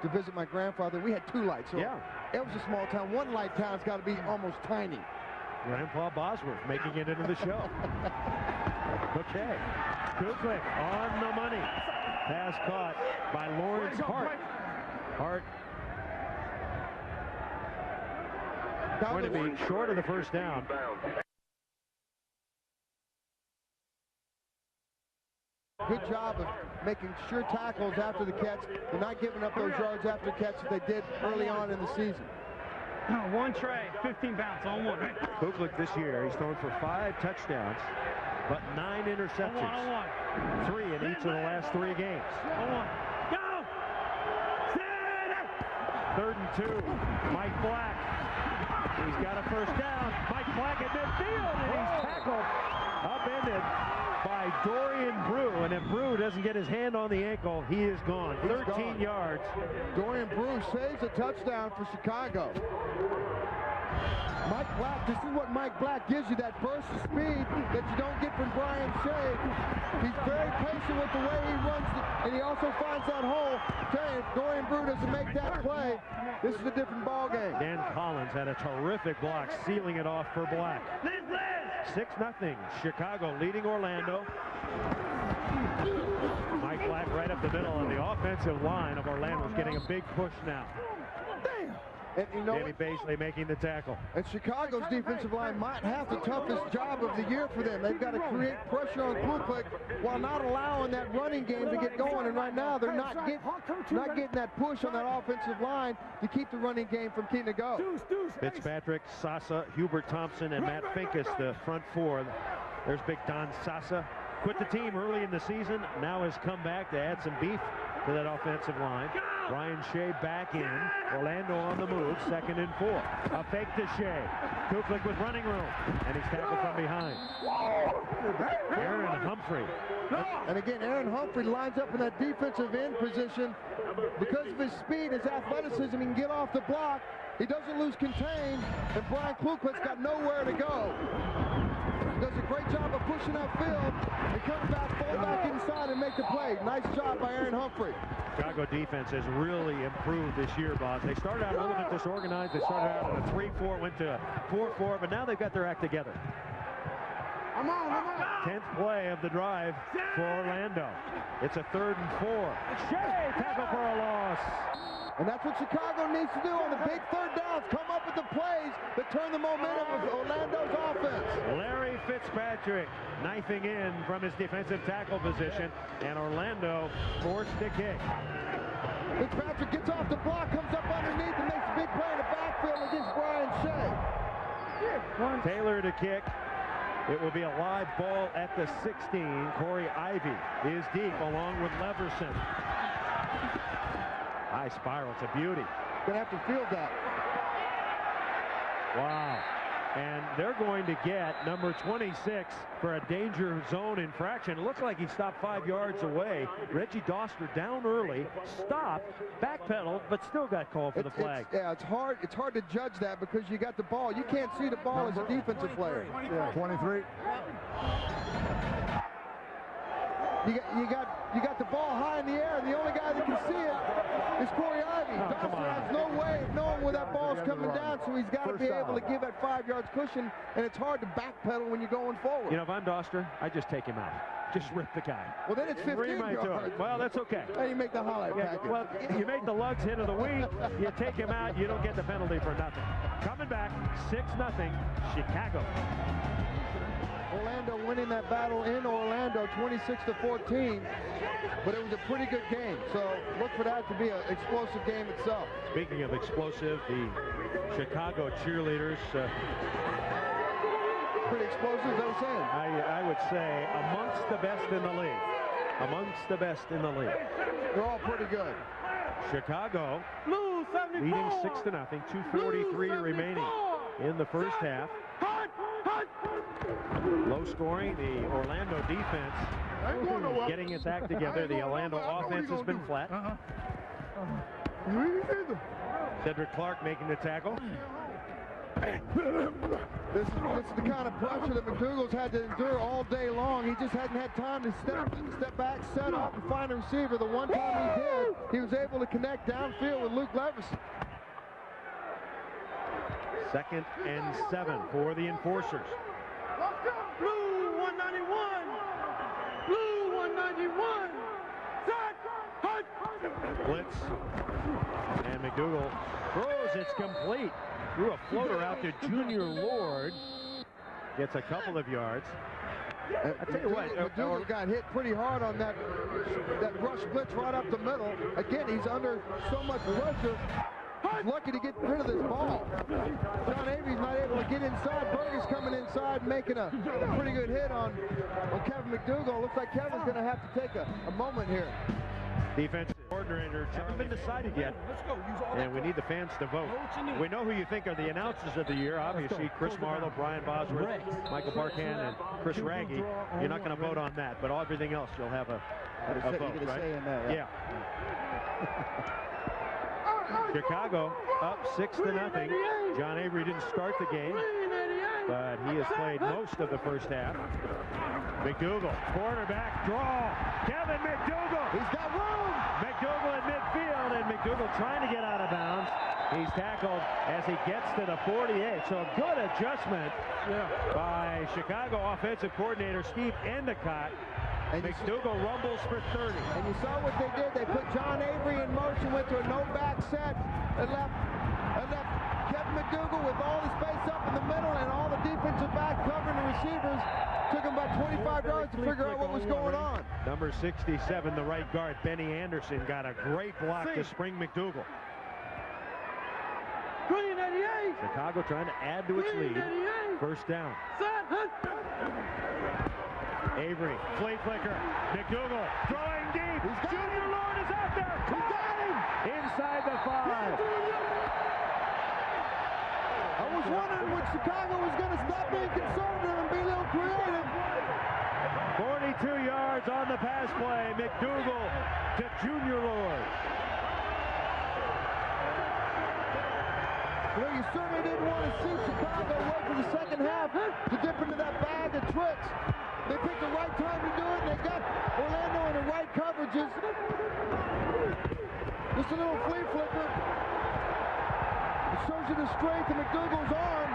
to visit my grandfather, we had 2 lights. So it was a small town. One light town's got to be almost tiny. Grandpa Bosworth making it into the show. Okay. Kuklik on the money. Pass caught by Lawrence Hart. Hart going to be short of the first down. Good job of making sure tackles after the catch and not giving up those yards after catch that they did early on in the season. One tray, 15 pounds on one. Kuklik this year, he's thrown for 5 touchdowns, but 9 interceptions. 3 in each of the last 3 games. Go! 3rd and 2. Mike Black. He's got a first down. Mike Black at midfield, and he's tackled, upended by Dorian Brew. And if Brew doesn't get his hand on the ankle, he is gone. 13 yards. Dorian Brew saves a touchdown for Chicago. Mike Black, this is what Mike Black gives you, that burst of speed that you don't get from Brian Shea. He's very patient with the way he runs, and he also finds that hole. Tell you, if Dorian Brew doesn't make that play, this is a different ball game. Dan Collins had a terrific block, sealing it off for Black. 6-0, Chicago leading Orlando. Mike Black right up the middle, and the offensive line of Orlando is getting a big push now. And you know, Danny Baisley making the tackle. And Chicago's defensive line might have the toughest job of the year for them. They've got to create pressure on Kuklik while not allowing that running game to get going. And right now, they're not getting that push on that offensive line to keep the running game from keeping to go. Fitzpatrick, Sasa, Hubert Thompson, and Matt Finkus, the front 4. There's Big Don Sasa. Quit the team early in the season, now has come back to add some beef to that offensive line. Brian Shea back in. Orlando on the move, 2nd and 4. A fake to Shea. Kuklik with running room, and he's tackled from behind. Aaron Humphrey. And again, Aaron Humphrey lines up in that defensive end position. Because of his speed, his athleticism, he can get off the block. He doesn't lose contain, and Brian Kuklik's got nowhere to go. Does a great job of pushing upfield and comes back, fall back inside and make the play. Nice job by Aaron Humphrey. Chicago defense has really improved this year, Bob. They started out a little bit disorganized. They started out in a 3-4, went to a 4-4, but now they've got their act together. 10th play of the drive for Orlando. It's a 3rd and 4. Shea tackle for a loss. And that's what Chicago needs to do on the big 3rd downs. Come up with the plays that turn the momentum of Orlando's offense. Larry Fitzpatrick knifing in from his defensive tackle position, and Orlando forced to kick. Fitzpatrick gets off the block, comes up underneath, and makes a big play in the backfield against Brian Shea. Taylor to kick. It will be a live ball at the 16. Corey Ivy is deep along with Leverson. High spiral, it's a beauty. Gonna have to field that. Wow. And they're going to get number 26 for a danger zone infraction. It looks like he stopped 5 yards away. Reggie Doster down early, stopped, backpedaled, but still got called for the flag. It's hard to judge that because you got the ball. You can't see the ball as a defensive player. Yeah, 23. You got the ball high in the air, and the only guy that can see it is Corey Ivy. Doster has no way of knowing where that ball's coming down, so he's got to be able to give that 5 yards cushion, and it's hard to backpedal when you're going forward. You know, if I'm Doster, I just take him out. Just rip the guy. Well, then it's 15 yards. Well, that's okay. Hey, you make the highlight package. Well, you make the lugs hit of the week. You take him out. You don't get the penalty for nothing. Coming back, 6-0, Chicago. Orlando winning that battle in Orlando, 26-14, but it was a pretty good game. So look for that to be an explosive game itself. Speaking of explosive, the Chicago cheerleaders. Pretty explosive, is that what you're saying? I would say amongst the best in the league. Amongst the best in the league. They're all pretty good. Chicago leading 6-0, 2:43 remaining in the first half. Low scoring, the Orlando defense getting its act together. The Orlando offense has been flat. Cedric Clark making the tackle. This is the kind of pressure that McDougal's had to endure all day long. He just hadn't had time to step back, set up, and find a receiver. The one time he did, he was able to connect downfield with Luke Leverson. 2nd and 7 for the Enforcers. Blue 191. Blue 191. Blitz. And McDougal Throws, it's complete. Threw a floater out to Junior Lord. Gets a couple of yards. I tell you what, McDougal got hit pretty hard on that rush blitz right up the middle. Again, he's under so much pressure. He's lucky to get rid of this ball. John Avery's not able to get inside. Berger's coming inside, making a pretty good hit on Kevin McDougal. Looks like Kevin's going to have to take a moment here. Defensive coordinator haven't been decided yet, and we need the fans to vote. We know who you think are the announcers of the year. Obviously, Chris Marlowe, Brian Bosworth, Michael Barkan, and Chris Raggy. You're not going to vote on that, but everything else you'll have a vote, right? Say in that, yeah. Chicago up 6-0. John Avery didn't start the game, but he has played most of the first half. McDougal, quarterback draw. Kevin McDougal. He's got room. McDougal in midfield, and McDougal trying to get out of bounds. He's tackled as he gets to the 48. So a good adjustment by Chicago offensive coordinator Steve Endicott. And McDougal rumbles for 30. And you saw what they did. They put John Avery in motion, went to a no-back set, and left Kevin McDougal with all the space up in the middle and all the defensive back covering the receivers. Took him about 25 yards to figure out what was going on. Number 67, the right guard, Benny Anderson, got a great block to spring McDougal. Chicago trying to add to its lead. First down. Avery, flea flicker, McDougal throwing deep. Junior Lord is out there. He got him inside the 5. I was wondering when Chicago was going to stop being conservative and be a little creative. 42 yards on the pass play. McDougal to Junior Lord. Well, you certainly didn't want to see Chicago wait for the second half to dip into that bag of tricks. They picked the right time to do it, and they got Orlando in the right coverages. Just a little flea flicker. It shows you the strength of McDougal's arm.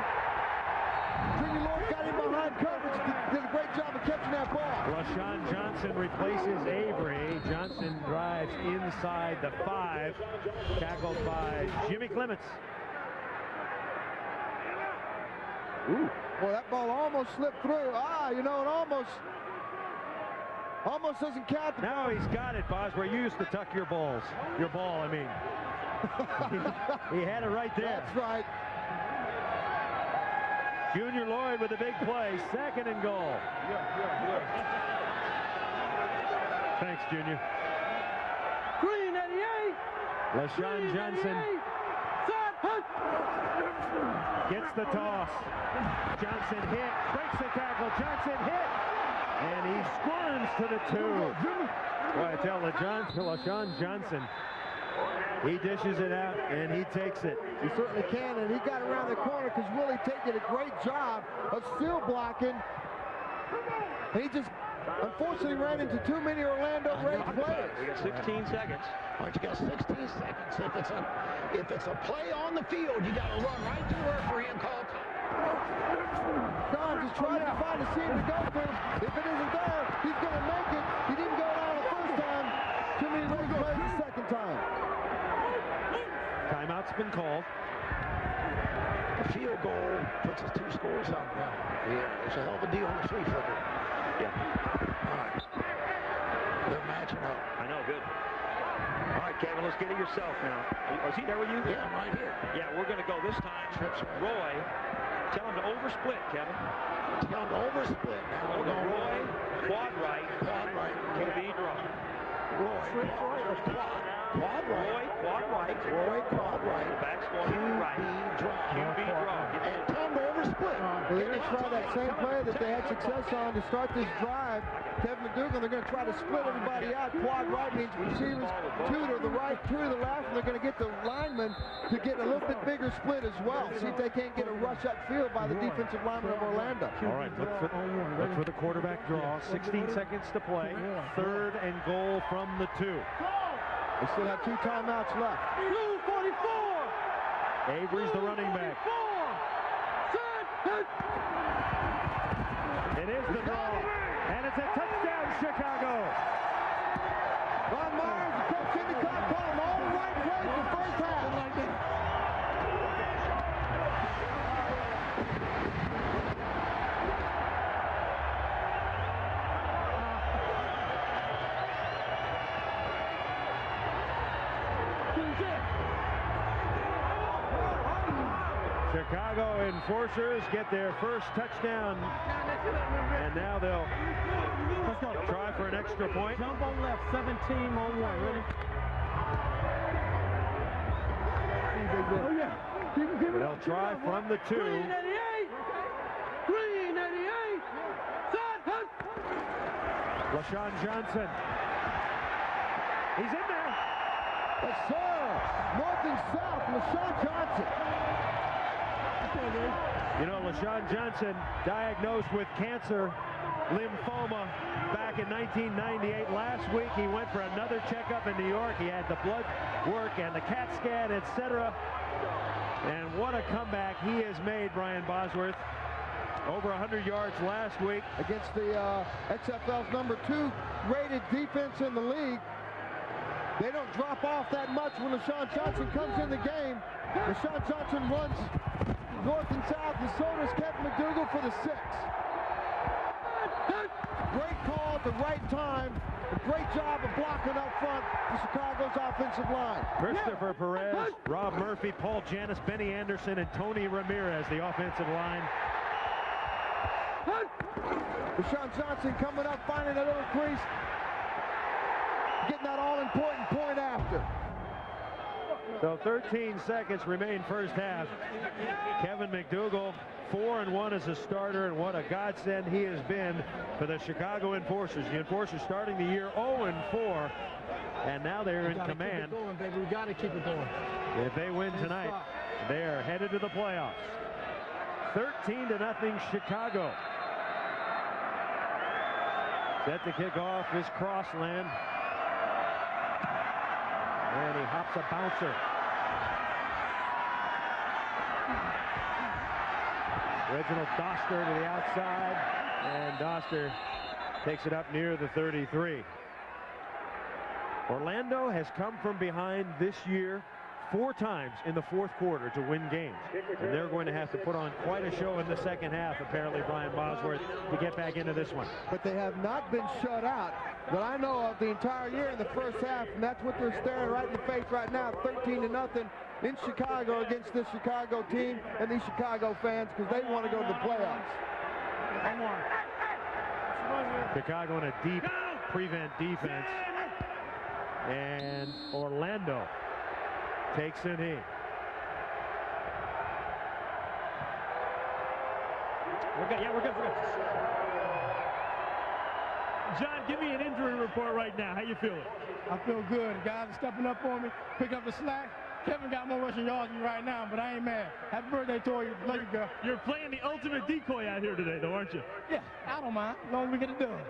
Junior Lord got him behind coverage. Did a great job of catching that ball. LaShawn Johnson replaces Avery. Johnson drives inside the 5. Tackled by Jimmy Clements. Ooh. Well, that ball almost slipped through. You know, it almost doesn't count. Now he's got it, Bosworth. You used to tuck your balls. Your ball, I mean. He had it right there. That's right. Junior Lloyd with a big play. 2nd and goal. Thanks, Junior. Green 88. LaShawn Johnson gets the toss. Johnson hit, breaks the tackle. Johnson hit, and he squirms to the 2. Boy, I tell LaShawn Johnson, he dishes it out, and he takes it. He certainly can, and he got around the corner because Willy Tate did a great job of still blocking. And he just unfortunately ran into too many Orlando great players. We got 16 seconds. All right, you got 16 seconds. If it's a play on the field, you got to run right to the referee and call time. Don just trying to find a seam to go to. If it isn't there, he's going to make it. He didn't go down the first time. Too many big plays the second time. Timeout's been called. A field goal puts us 2 scores up now. Yeah, it's a hell of a deal on the flea flicker. Yeah. All right. They're matching up. I know, good. All right, Kevin, let's get it yourself now. Is he there with you? Yeah, I'm right here. Yeah, we're going to go this time. Roy, tell him to oversplit, Kevin. Tell him to oversplit. Now we're going Roy, quad right. Quad right. QB draw. Roy, quad. Quad right. Roy, quad right. Roy, quad right. Back's going right. QB draw. And tell him to oversplit. They're going to try that same play that they had success on to start this drive. Kevin McDougal, they're going to try to split everybody out. Quad right means receivers 2 to the right, 2 to the left, and they're going to get the linemen to get a little bit bigger split as well. See if they can't get a rush upfield by the defensive lineman of Orlando. All right, look for the quarterback draw. 16 seconds to play. 3rd and goal from the 2. They still have 2 timeouts left. 44. Avery's the running back. It is the draw, and it's a touchdown, Chicago. Ron Myers, Coach Endicott, called him all the right plays the first half. Chicago Enforcers get their first touchdown, and now they'll try for an extra point. Jump on left, 17 on 1. Ready? Oh, yeah. They'll try from the 2. Green 88. Green 88. LaShawn Johnson. He's in there. Yes, sir. North and South, LaShawn Johnson. You know, LaShawn Johnson diagnosed with cancer, lymphoma, back in 1998. Last week, he went for another checkup in New York. He had the blood work and the CAT scan, etc. And what a comeback he has made, Brian Bosworth. Over 100 yards last week. Against the XFL's number 2 rated defense in the league. They don't drop off that much when LaShawn Johnson comes in the game. LaShawn Johnson runs north and south, and so does Kevin McDougal for the 6. Great call at the right time. A great job of blocking up front for Chicago's offensive line. Christopher Perez, Rob Murphy, Paul Janis, Benny Anderson, and Tony Ramirez, the offensive line. LaShawn Johnson coming up, finding a little crease. Getting that all-important point after. So 13 seconds remain first half. Kevin McDougal, 4-1 as a starter, and what a godsend he has been for the Chicago Enforcers. The Enforcers starting the year 0-4, and now they're in command. Keep it going, baby. We got to keep it going. If they win tonight, they are headed to the playoffs. 13-0 Chicago. Set to kick off is Crossland. And he hops a bouncer. Reginald Doster to the outside, and Doster takes it up near the 33. Orlando has come from behind this year 4 times in the fourth quarter to win games. And they're going to have to put on quite a show in the second half, apparently, Brian Bosworth, to get back into this one. But they have not been shut out that I know of the entire year in the first half, and that's what they're staring right in the face right now, 13-0 in Chicago against this Chicago team and these Chicago fans, because they want to go to the playoffs. Chicago in a deep prevent defense, and Orlando takes it in. We're good. Yeah, we're good. John, give me an injury report right now. How you feeling? I feel good. The guys are stepping up for me, pick up the slack. Kevin got more rushing yards than me right now, but I ain't mad. Happy birthday to you. Love you, girl. You're playing the ultimate decoy out here today, though, aren't you? Yeah, I don't mind. As long as we get it done.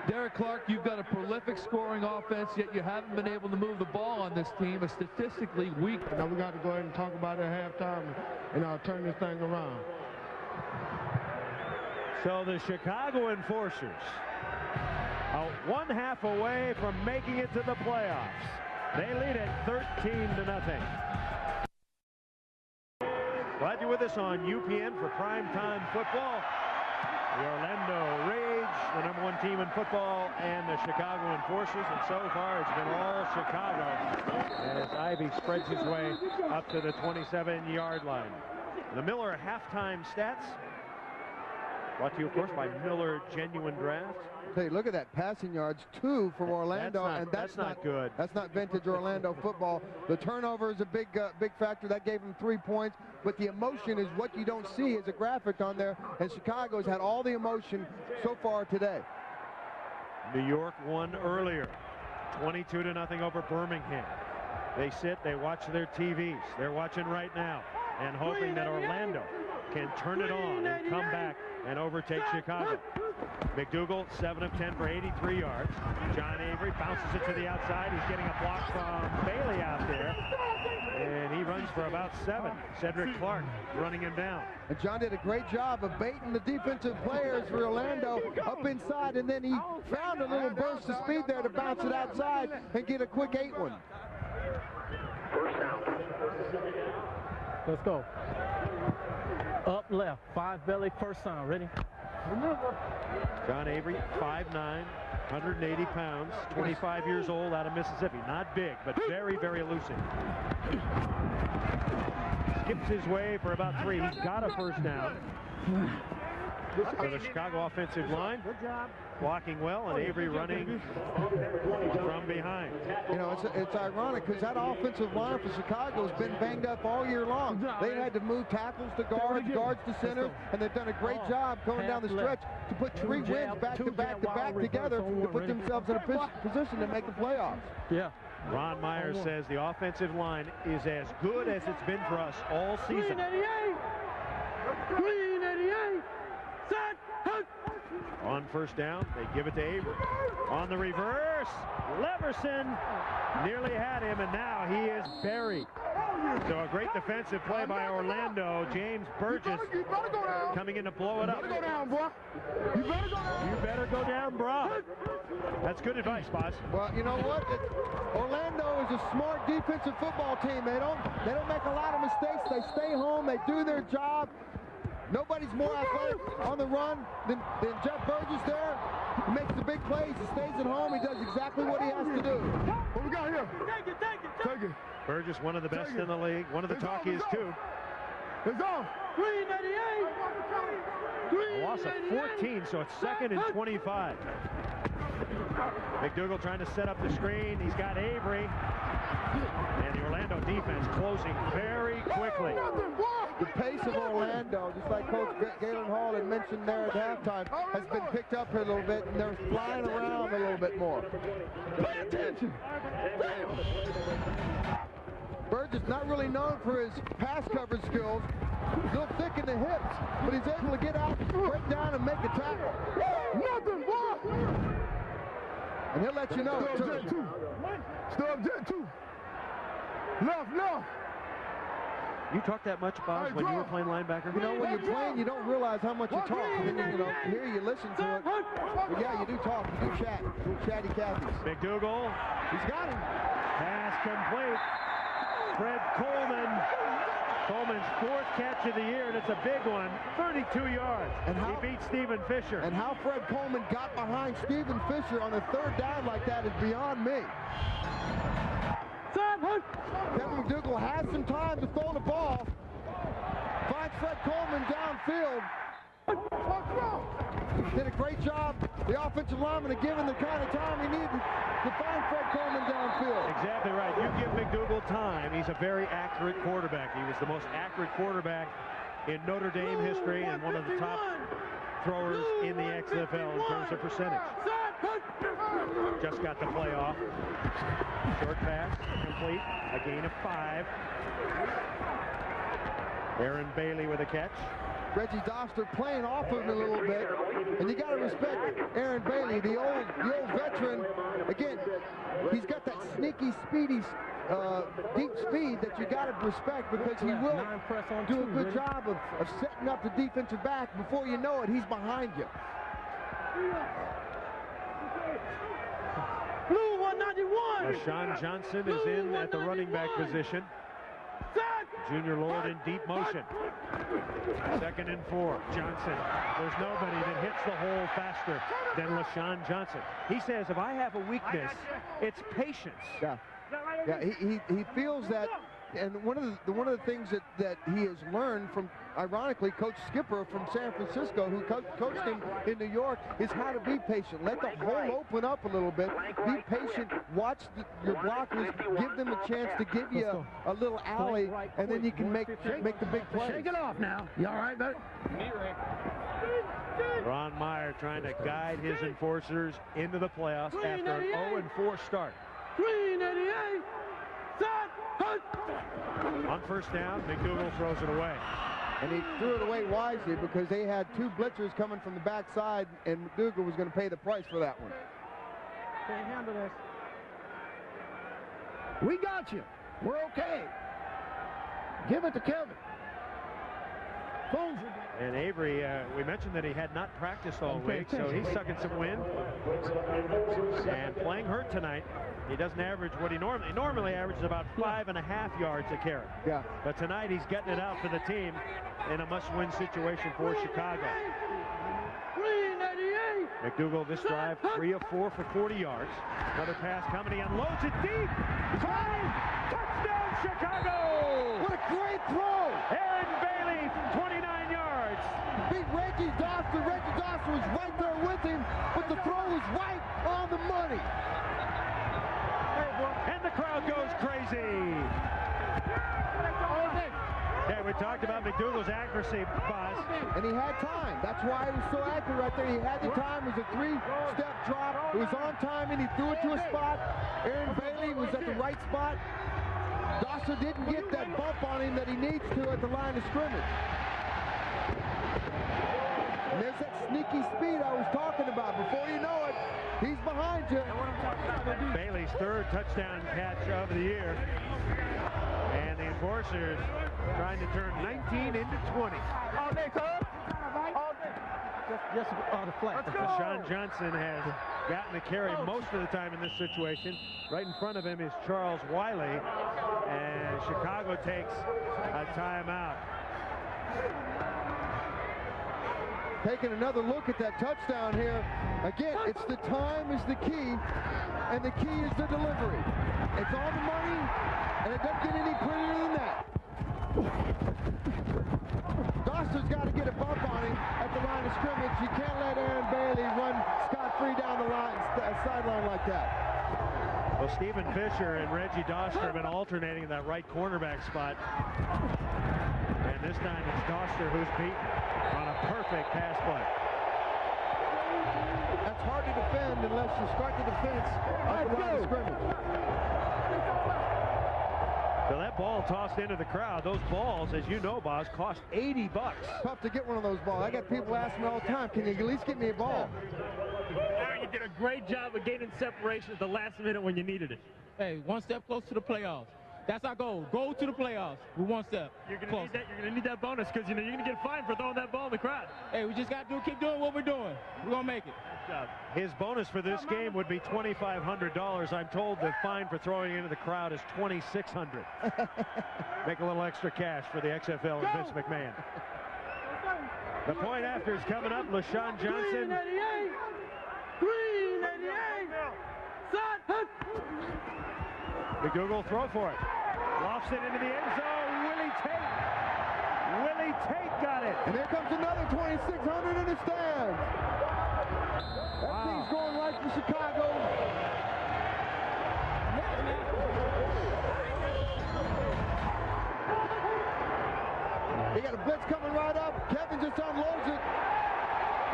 Derek Clark, you've got a prolific scoring offense, yet you haven't been able to move the ball on this team, a statistically weak. Now we got to go ahead and talk about it at halftime and turn this thing around. So the Chicago Enforcers are 1/2 away from making it to the playoffs. They lead it 13-0. Glad you're with us on UPN for primetime football. The Orlando Rage, the #1 team in football, and the Chicago Enforcers. And so far, it's been all Chicago as Ivy spreads his way up to the 27-yard line. The Miller halftime stats, brought to you, of course, by Miller Genuine Draft. Hey, look at that, passing yards, 2 from Orlando, that's not good. That's not vintage Orlando football. The turnover is a big factor. That gave him 3 points, but the emotion is what you don't see as a graphic on there, and Chicago's had all the emotion so far today. New York won earlier, 22-0 over Birmingham. They sit, they watch their TVs. They're watching right now and hoping that Orlando can turn it on and come back and overtake Chicago. McDougal, 7 of 10 for 83 yards. John Avery bounces it to the outside. He's getting a block from Bailey out there, and he runs for about 7. Cedric Clark running him down. And John did a great job of baiting the defensive players for Orlando up inside, and then he found a little burst of speed there to bounce it outside and get a quick 8-1. First down. Let's go. Up left, 5 belly, first down. Ready? John Avery, 5'9", 180 pounds, 25 years old, out of Mississippi. Not big, but very, very elusive. skips his way for about 3. He's got a first down. So the Chicago offensive line blocking well, and Avery running from behind. You know, it's ironic because that offensive line for Chicago has been banged up all year long. They've had to move tackles to guards, guards to centers, and they've done a great job going down the stretch to put 3 wins back to back together to put themselves in a position to make the playoffs. Yeah. Ron Meyer says the offensive line is as good as it's been for us all season. Green 88. Set. On first down, they give it to Avery. On the reverse, Leverson nearly had him, and now he is buried. So a great defensive play by Orlando. James Burgess coming in to blow it up. You better go down, bro. You better go down. You better go down, bro. That's good advice, boss. Well, you know what? Orlando is a smart defensive football team. They don't make a lot of mistakes. They stay home. They do their job. Nobody's more athletic on the run than Jeff Burgess there. He makes the big plays. He stays at home. He does exactly what he has to do. What we got here? Take it. Burgess, one of the best in the league. One of the talkies, too. It's on. Green 88. A loss of 14, so it's 2nd and 25. McDougal trying to set up the screen. He's got Avery. And the Orlando defense closing very quickly. The pace of Orlando, just like Coach Galen Hall had mentioned there at halftime, has been picked up here a little bit, and they're flying around a little bit more. Pay attention. Burgess not really known for his pass coverage skills. He's a little thick in the hips, but he's able to get out, break down, and make a tackle. Nothing, boy. And he'll let you know. Stop jet 2. Left. You talk that much, Bob, when you were playing linebacker? You know, when you're playing, you don't realize how much you talk. And then, you know, here you listen to it. But yeah, you do talk. You do chat. Chatty Cathy's. McDougal. He's got him. Pass complete. Fred Coleman. Coleman's 4th catch of the year, and it's a big one. 32 yards. And he beat Stephen Fisher. And how Fred Coleman got behind Stephen Fisher on a 3rd down like that is beyond me. Kevin McDougal has some time to throw the ball. Finds Fred Coleman downfield. Did a great job. The offensive lineman had given the kind of time he needed to find Fred Coleman downfield. Exactly right. You give McDougal time. He's a very accurate quarterback. He was the most accurate quarterback in Notre Dame history and one of the top throwers in the XFL in terms of percentage. Just got the play off. Short pass, complete. A gain of 5. Aaron Bailey with a catch. Reggie Doster playing off of him a little bit, and you got to respect Aaron Bailey, the old veteran. Again, he's got that sneaky, speedy, deep speed that you got to respect, because he will do a good job of setting up the defensive back. Before you know it, he's behind you. Blue 191. LaShawn Johnson is in at the running back position. Junior Lord in deep motion. 2nd and 4. Johnson. There's nobody that hits the hole faster than LaShawn Johnson. He says, if I have a weakness, it's patience. Yeah. He feels that, and one of the things that he has learned from, ironically, Coach Skipper from San Francisco, who coached him in New York, is how to be patient. Let the hole open up a little bit. Be patient. Watch your blockers. Give them a chance to give you a little alley, and then you can make the big play. Shake it off now. You all right, buddy? Ron Meyer trying to guide his enforcers into the playoffs after an 0-4 start. Green 88. On first down, McDougal throws it away. And he threw it away wisely, because they had 2 blitzers coming from the backside, and McDougal was going to pay the price for that one. Can't handle this. We got you. We're okay. Give it to Kevin. And Avery, we mentioned that he had not practiced all week, so he's sucking some wind. And playing hurt tonight. He doesn't average what he normally averages about 5.5 yards a carry. Yeah. But tonight he's getting it out for the team in a must-win situation for Chicago. Green 88. McDougal this drive, 3 of 4 for 40 yards. Another pass coming, he unloads it deep. Time! Touchdown, Chicago! What a great throw! Aaron Bailey, 29 yards. Beat Reggie Dawson. Reggie Dawson was right there with him, but the throw was right on the money. And the crowd goes crazy. Yeah, we talked about McDougal's accuracy, Boz. And he had time. That's why he was so accurate right there. He had the time. It was a 3-step drop. It was on time, and he threw it to a spot. Aaron Bailey was at the right spot. Dawson didn't get that bump on him that he needs to at the line of scrimmage. And there's that sneaky speed I was talking about. Before you know it, he's behind you. Bailey's 3rd touchdown catch of the year. And the Enforcers trying to turn 19 into 20. All day, cuz. All day. Just the flag. Sean Johnson has gotten the carry most of the time in this situation. Right in front of him is Charles Wiley. And Chicago takes a timeout. Taking another look at that touchdown here. Again, it's the time is the key, and the key is the delivery. It's on the money, and it doesn't get any prettier than that. Dawson's got to get a bump on him at the line of scrimmage. You can't let Aaron Bailey run scot-free down the line, sideline like that. Well, Stephen Fisher and Reggie Doster have been alternating in that right cornerback spot. And this time it's Doster who's beaten on a perfect pass play. That's hard to defend unless you start the defense at the line of scrimmage. So that ball tossed into the crowd. Those balls, as you know, Boz, cost $80. Tough to get one of those balls. I got people asking me all the time, can you at least get me a ball? Aaron, you did a great job of gaining separation at the last minute when you needed it. Hey, one step close to the playoffs. That's our goal. Go to the playoffs with one step. You're gonna need that bonus because you're gonna get fined for throwing that ball in the crowd. Hey, we just gotta keep doing what we're doing. We're gonna make it. Good job. His bonus for this game would be $2,500. I'm told the fine for throwing into the crowd is $2,600. Make a little extra cash for the XFL and Vince McMahon. The point after is coming up. LaShawn Johnson. Green 88. Green 88. McDougal throw for it. Lofts it into the end zone. Willy Tate. Willy Tate got it. And here comes another 2,600 in the stands. That thing's going right for Chicago. They got a blitz coming right up. Kevin just unloads it.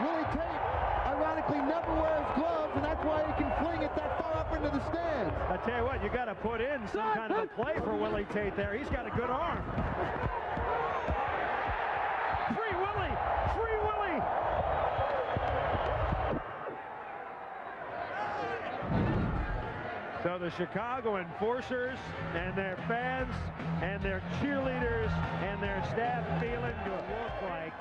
Willy Tate, ironically, never wears gloves, and that's why he can fling it that far up into the stands. I tell you what, you got to put in some kind of a play for Willy Tate there. He's got a good arm. Free Willy! Free Willy! So the Chicago Enforcers and their fans and their cheerleaders and their staff feeling to look like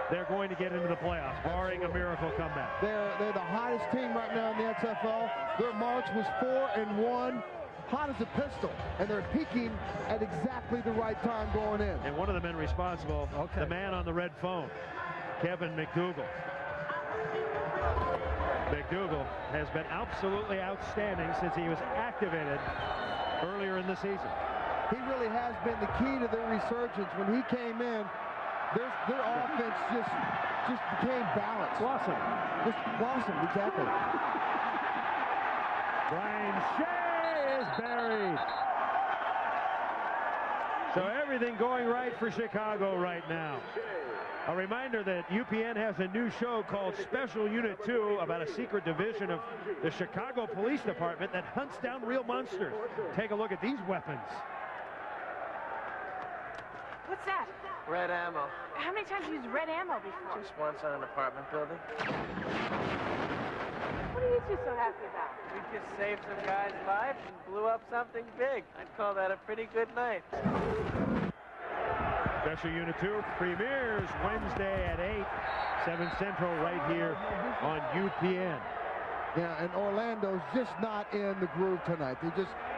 they're going to get into the playoffs, barring a miracle comeback. They're the hottest team right now in the XFL. Their march was 4-1, hot as a pistol, and they're peaking at exactly the right time going in. And one of the men responsible, the man on the red phone, Kevin McDougal. McDougal has been absolutely outstanding since he was activated earlier in the season. He really has been the key to their resurgence. When he came in, their offense just became balanced. Blossom. Just blossomed, exactly. Brian Shea is buried. So everything going right for Chicago right now. A reminder that UPN has a new show called Special Unit 2 about a secret division of the Chicago Police Department that hunts down real monsters. Take a look at these weapons. What's that? Red ammo. How many times have you used red ammo before? Just once on an apartment building. What are you two so happy about? We just saved some guy's life and blew up something big. I'd call that a pretty good night. Special Unit 2 premieres Wednesday at 8, 7 Central right here on UPN. Yeah, and Orlando's just not in the groove tonight.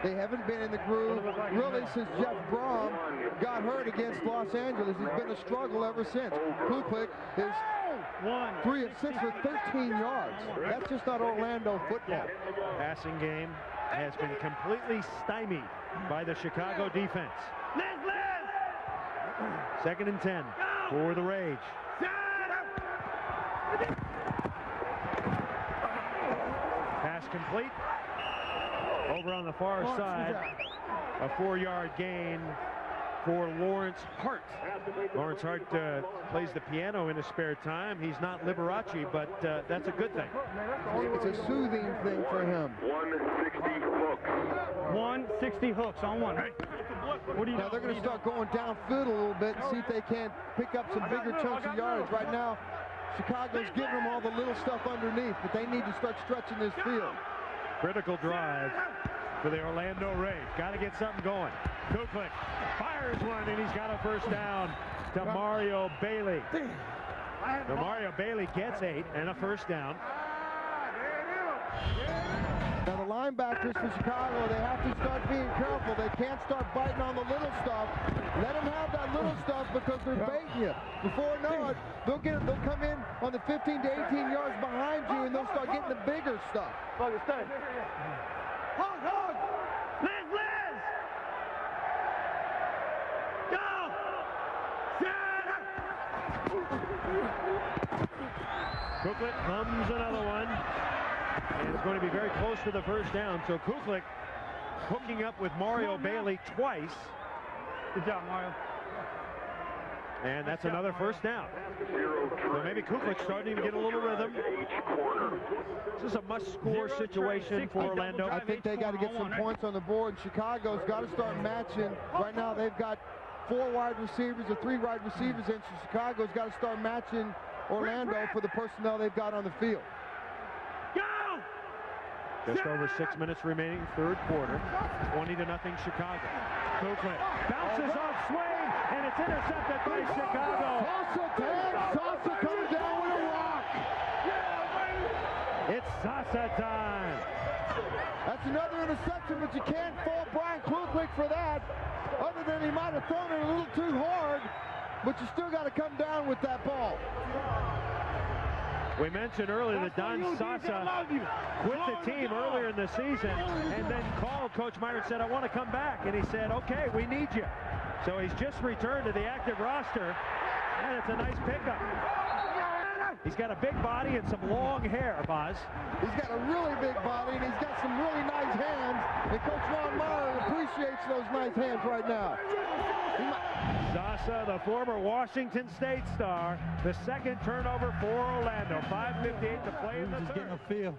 They haven't been in the groove really since Jeff Brom got hurt against Los Angeles. It's been a struggle ever since. Kuklik is 3 of 6 for 13 yards. That's just not Orlando football. Passing game has been completely stymied by the Chicago defense. 2nd and 10 for the Rage. Pass complete. Over on the far side, a 4-yard gain for Lawrence Hart. Lawrence Hart plays the piano in his spare time. He's not Liberace, but that's a good thing. It's a soothing thing for him. 160 hooks. 160 hooks on one. What do you now they're going to start going downfield a little bit and see if they can't pick up some bigger chunks of yards. Right now, Chicago's giving them all the little stuff underneath, but they need to start stretching this field. Critical drive for the Orlando Rage. Got to get something going. Kuklik fires one, and he's got a first down to Mario Bailey. So Mario Bailey gets 8 and a first down. Now the linebackers for Chicago, they have to start being careful. They can't start biting on the little stuff. Let them have that little stuff because they're baiting you. Before you know it, they'll come in on the 15 to 18 yards behind you, and they'll start getting the bigger stuff. Hug! Liz! Go! Kuklik hums another one. And it's going to be very close to the first down. So Kuklik hooking up with Mario Bailey twice. Good job, Mario. And that's another first down. So maybe Kuklik's starting to get a little rhythm. This is a must-score situation for Orlando. I think they got to get some points on the board. Chicago's got to start matching. Right now they've got 4 wide receivers or 3 wide receivers in. So Chicago's got to start matching Orlando for the personnel they've got on the field. Just over 6 minutes remaining, 3rd quarter. 20-0 Chicago. Kuklik bounces off swing, and it's intercepted by Chicago. Sosa comes down with a rock. It's Sosa time. That's another interception, but you can't fault Brian Kuklik for that. Other than he might have thrown it a little too hard, but you still got to come down with that ball. We mentioned earlier that Don Sosa quit the team earlier in the season and then called Coach Meyer and said, I want to come back. And he said, okay, we need you. So he's just returned to the active roster, and it's a nice pickup. He's got a big body and some long hair, Boz. He's got a really big body, and he's got some really nice hands. And Coach Ron Meyer appreciates those nice hands right now. Sosa, the former Washington State star, the 2nd turnover for Orlando. 5:58 to play in the 3rd. Just getting a feel.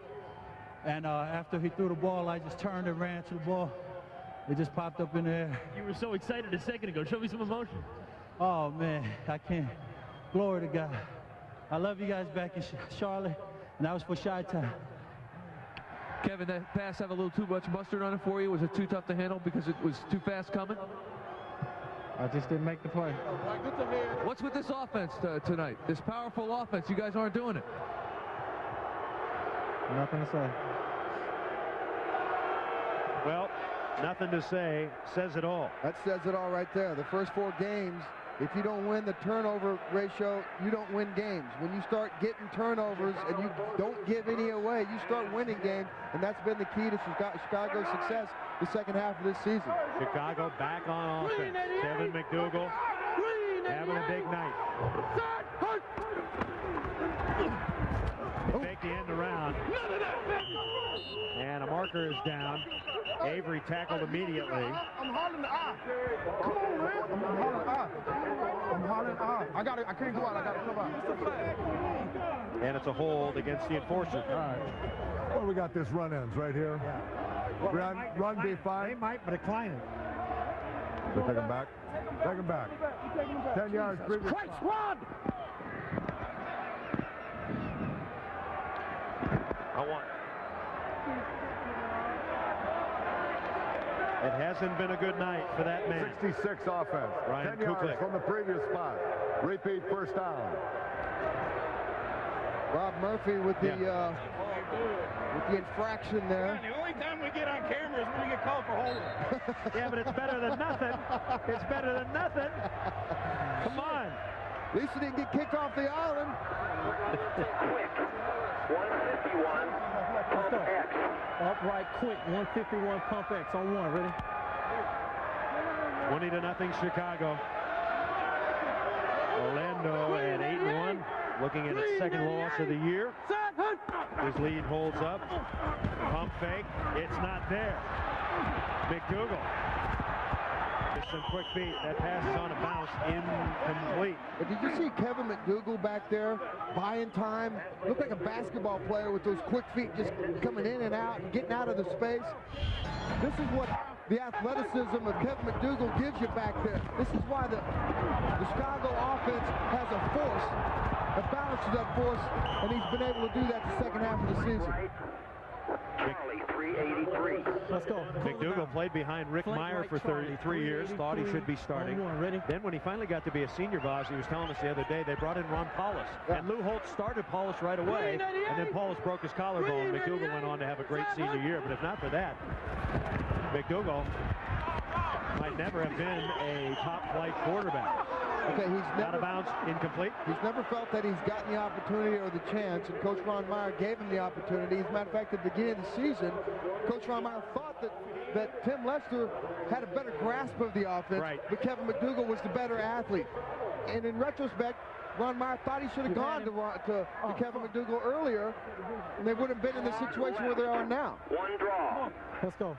And after he threw the ball, I just turned and ran to the ball. It just popped up in the air. You were so excited a second ago. Show me some emotion. Oh, man, I can't. Glory to God. I love you guys back in Charlotte, and that was for Chi-Town. Kevin, that pass have a little too much mustard on it for you? Was it too tough to handle because it was too fast coming? I just didn't make the play. What's with this offense tonight? This powerful offense, you guys aren't doing it. Nothing to say. Well, nothing to say says it all. That says it all right there. The first 4 games, if you don't win the turnover ratio, you don't win games. When you start getting turnovers and you don't give any away, you start winning games, and that's been the key to Chicago's success the second half of this season. Chicago back on offense. Kevin McDougal having a big night. They take the end around. And a marker is down. Avery tackled immediately. I'm hollering the eye. Come on, man. I'm hollering the eye. I'm hollering the eye. I can't go out. I got to come out. And it's a hold against the enforcer. All right. Well, we got this run ends right here. Yeah. Well, run be fine. They might, but decline it. We'll take him back. Take him back. 10 yards. Christ, run! I want. It hasn't been a good night for that man. 66 offense. Ryan 10 yards Kuklik from the previous spot. Repeat first down. Rob Murphy with the infraction there. The only time we get on camera is when we get called for holding. Yeah, but it's better than nothing. It's better than nothing. Come on. At least he didn't get kicked off the island. Quick. 151. Pump X. Upright quick. 151 pump X on one. Ready? 20-0 Chicago. Orlando at 8-1, looking at its second loss of the year. His lead holds up. Pump fake. It's not there. McDougal. Just some quick feet. That pass is on a bounce. Incomplete. But did you see Kevin McDougal back there buying time? Looked like a basketball player with those quick feet just coming in and out and getting out of the space. This is what the athleticism of Kevin McDougal gives you back there. This is why the Chicago offense has a force that balances that force, and he's been able to do that the second half of the season. Charlie, 383. Let's go. McDougal played behind Rick Meyer for 33 years, thought he should be starting. Then when he finally got to be a senior boss, he was telling us the other day, they brought in Ron Paulus. And Lou Holtz started Paulus right away, and then Paulus broke his collarbone. McDougal went on to have a great senior year, but if not for that, McDougal might never have been a top-flight quarterback. Okay, he's never out of bounds, incomplete. He's never felt that he's gotten the opportunity or the chance, and Coach Ron Meyer gave him the opportunity. As a matter of fact, at the beginning of the season, Coach Ron Meyer thought that Tim Lester had a better grasp of the offense, but Kevin McDougal was the better athlete. And in retrospect, Ron Meyer thought he should have gone to Kevin McDougal earlier, and they wouldn't have been in the situation where they are now. One draw. Let's go.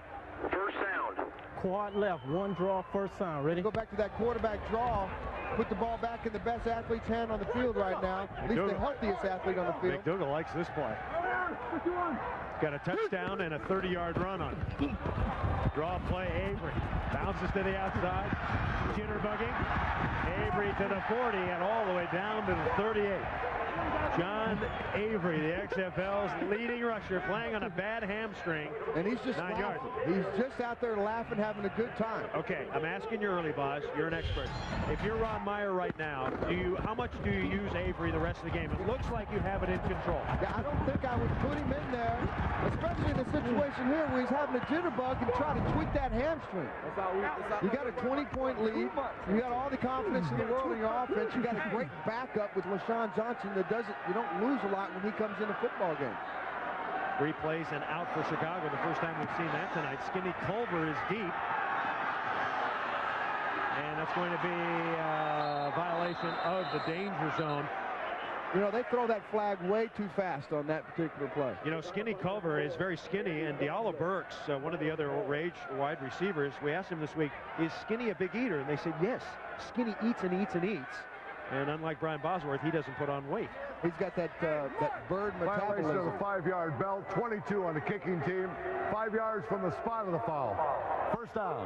First sound. Quad left, one draw, first sound. Ready? Go back to that quarterback draw. Put the ball back in the best athlete's hand on the field right now. At least the healthiest athlete on the field. McDougal likes this play. Got a touchdown and a 30-yard run on it. Draw play, Avery. Bounces to the outside. Jitterbugging. Avery to the 40 and all the way down to the 38. John Avery, the XFL's leading rusher, playing on a bad hamstring. And he's just 9 yards. He's just out there laughing, having a good time. Okay, I'm asking you early, Boz. You're an expert. If you're Ron Meyer right now, how much do you use Avery the rest of the game? It looks like you have it in control. Yeah, I don't think I would put him in there, especially in a situation here where he's having a jitterbug and try to tweak that hamstring. You got a 20-point lead. You got all the confidence in the world in your offense. You got a great backup with LaShawn Johnson that you don't lose a lot when he comes in a football game. 3 plays and out for Chicago. The first time we've seen that tonight. Skinny Culver is deep. And that's going to be a violation of the danger zone. You know, they throw that flag way too fast on that particular play. You know, Skinny Culver is very skinny, and Diallo Burks, one of the other wide receivers, we asked him this week, is Skinny a big eater? And they said, yes, Skinny eats and eats and eats. And unlike Brian Bosworth, he doesn't put on weight. He's got that bird metabolism. Violation of the 5-yard belt, 22 on the kicking team. 5 yards from the spot of the foul. First down.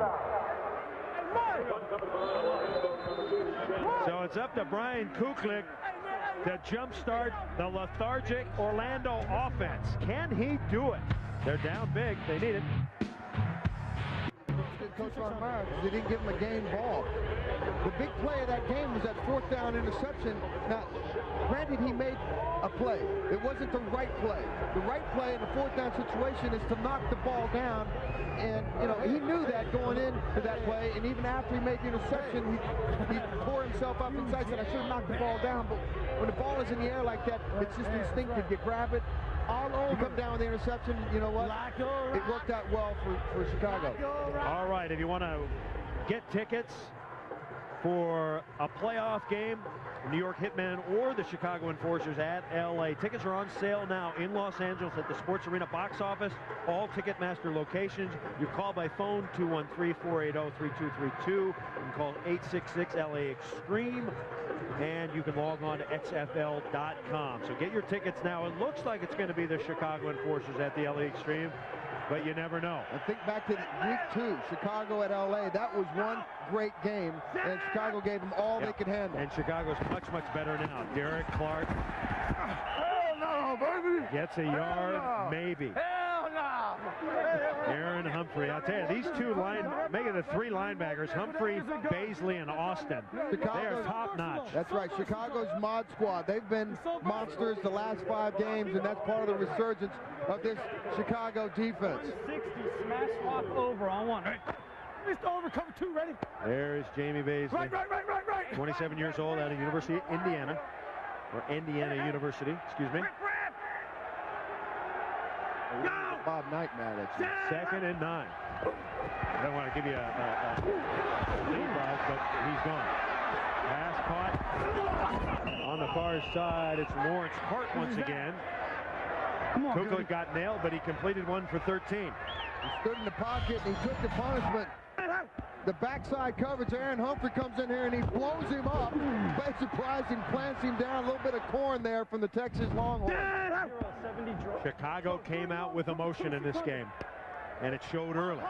So it's up to Brian Kuklik to jumpstart the lethargic Orlando offense. Can he do it? They're down big. They need it. Coach Ron Meyer, because they didn't give him a game ball. The big play of that game was that 4th down interception. Now, granted, he made a play. It wasn't the right play. The right play in the 4th down situation is to knock the ball down. And, you know, he knew that going into that play. And even after he made the interception, he tore himself up inside, said, I should have knocked the ball down. But when the ball is in the air like that, it's just instinctive. You grab it. All over. You come down with the interception, you know what? It worked out well for Chicago. All right, if you want to get tickets for a playoff game, the New York Hitmen or the Chicago Enforcers at LA. Tickets are on sale now in Los Angeles at the Sports Arena box office, all Ticketmaster locations. You call by phone 213-480-3232. You can call 866-LA-EXTREME, and you can log on to XFL.com. So get your tickets now. It looks like it's going to be the Chicago Enforcers at the LA Extreme, but you never know. And think back to week 2, Chicago at LA. That was one great game, and Chicago gave them all they could handle. And Chicago's much, much better now. Derek Clark Hell no, baby. gets a yard, maybe. Hell no. Aaron Humphrey. I'll tell you, these two making the 3 linebackers, Humphrey, Baisley, and Austin. They are top-notch. That's right. Chicago's mod squad. They've been monsters the last 5 games, and that's part of the resurgence of this Chicago defense. 60, smash swap over on one. Mr. Over, cover 2, ready? There's Jamie Baisley. Right. 27 years old, out of University of Indiana, or Indiana University, excuse me. Bob Knight mad at you. 2nd and 9. I don't want to give you a lead, Bob, but he's gone. Pass caught on the far side. It's Lawrence Hart once again. Kuklik got nailed, but he completed one for 13. He stood in the pocket and he took the punishment. The backside coverage, Aaron Humphrey comes in here and he blows him up. By surprise, and plants him down. A little bit of corn there from the Texas Longhorns. Chicago came out with emotion in this game, and it showed early.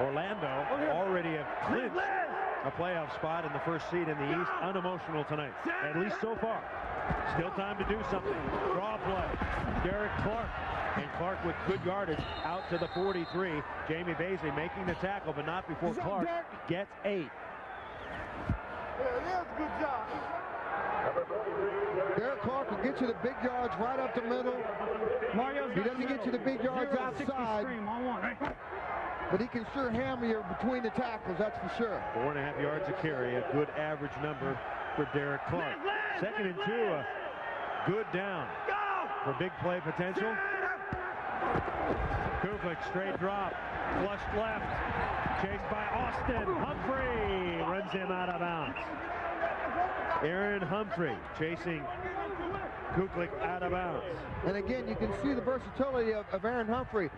Orlando already have clinched a playoff spot in the first seed in the East. Unemotional tonight, at least so far. Still time to do something. Draw play. Derek Clark. And Clark with good yardage out to the 43. Jamie Baisley making the tackle, but not before Clark gets 8. Good job. Derek Clark will get you the big yards right up the middle. He doesn't get you the big yards outside, but he can sure hammer you between the tackles, that's for sure. 4.5 yards a carry, a good average number for Derek Clark. 2nd and 2, a good down for big play potential. Kuklik, straight drop, flushed left, chased by Austin. Humphrey runs him out of bounds. Aaron Humphrey chasing Kuklik out of bounds. And again, you can see the versatility of Aaron Humphrey.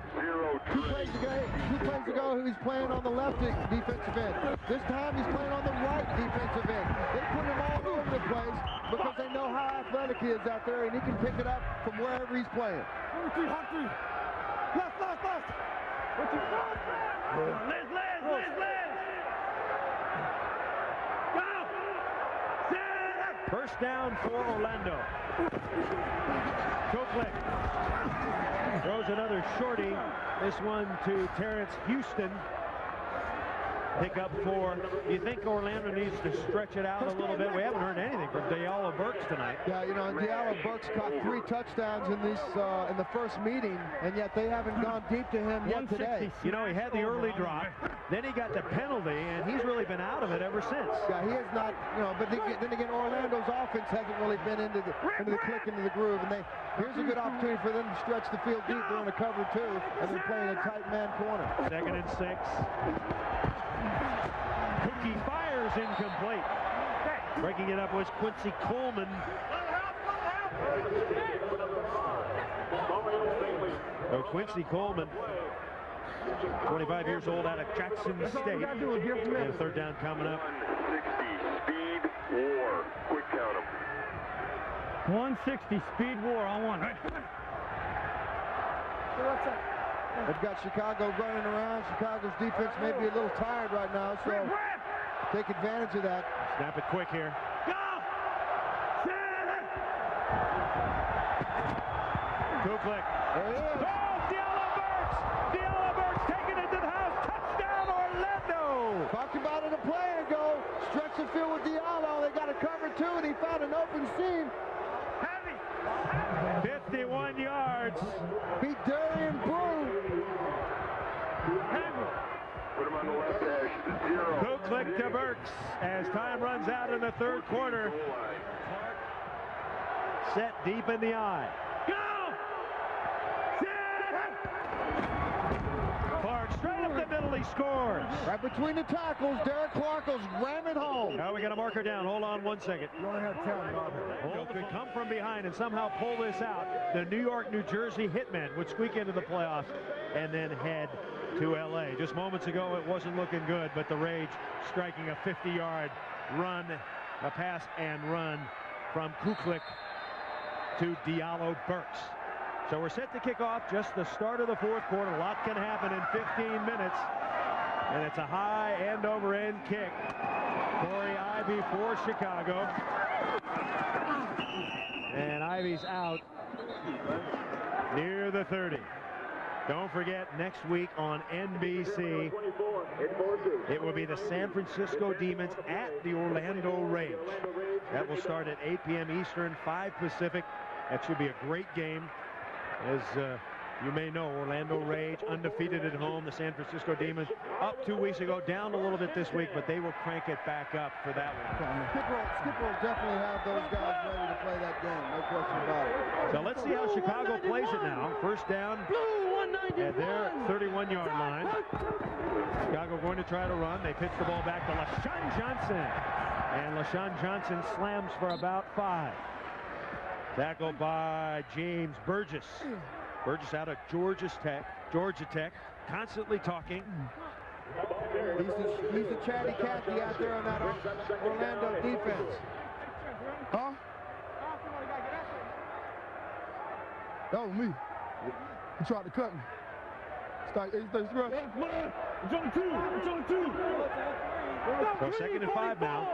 2 plays ago, he was playing on the left defensive end. This time, he's playing on the right defensive end. They put him all over the place because they know how athletic he is out there, and he can pick it up from wherever he's playing. Humphrey. Left. What you got? Liz. Go! First down for Orlando. Kuklik throws another shorty. This one to Terrence Houston. Pick up 4. Do you think Orlando needs to stretch it out a little bit? We haven't heard anything from Diallo Burks tonight. Yeah, you know, Diallo Burks caught 3 touchdowns in the first meeting, and yet they haven't gone deep to him yet today. You know, he had the early drop, then he got the penalty, and he's really been out of it ever since. Yeah, he has not, you know, but then again, Orlando's offense hasn't really been into the click, into the groove, and here's a good opportunity for them to stretch the field deep. They're in a cover 2, and they're playing a tight man corner. 2nd and 6. Cookie fires incomplete. Breaking it up was Quincy Coleman. So Quincy Coleman, 25 years old, out of Jackson State. And 3rd down coming up. 160 speed war. Quick count 'em. 160 speed war on 1. They've got Chicago running around. Chicago's defense may be a little tired right now, so take advantage of that. Snap it quick here. Kuklik. There he is. Oh, Diallo Burks taking it to the house. Touchdown, Orlando. Talked about it a play ago. Stretch the field with Diallo. They got a cover 2, and he found an open seam. 51 yards. Beat Darian Brew. Put him on the left hash. 0. Kuklik to Burks as time runs out in the 3rd quarter. Set deep in the eye. Clark straight up the middle, he scores. Right between the tackles, Derek Clark goes ramming home. Now we got a marker down. Hold on 1 second. You only have 10. Could come from behind and somehow pull this out. The York-New Jersey Hitmen would squeak into the playoffs and then head to LA. Just moments ago, it wasn't looking good, but the Rage striking a 50-yard run, a pass and run from Kuklik to Diallo Burks. So we're set to kick off just the start of the 4th quarter. A lot can happen in 15 minutes. And it's a high end-over-end kick. Corey Ivy for Chicago. And Ivy's out near the 30. Don't forget, next week on NBC, it will be the San Francisco Demons at the Orlando Rage. That will start at 8 p.m. Eastern, 5 Pacific. That should be a great game as You may know Orlando Rage, undefeated at home. The San Francisco Demons up 2 weeks ago, down a little bit this week, but they will crank it back up for that one. Skipper will definitely have those guys ready to play that game, no question about it. So let's see how Chicago plays it now. First down at their 31-yard line. Chicago going to try to run. They pitch the ball back to LaShawn Johnson. And LaShawn Johnson slams for about 5. Tackle by James Burgess. Burgess out of Georgia Tech, constantly talking. He's a chatty Cathy out there on that Orlando defense. Huh? That was me. He tried to cut me. It's on 2. It's on 2. So 2nd and 5 now.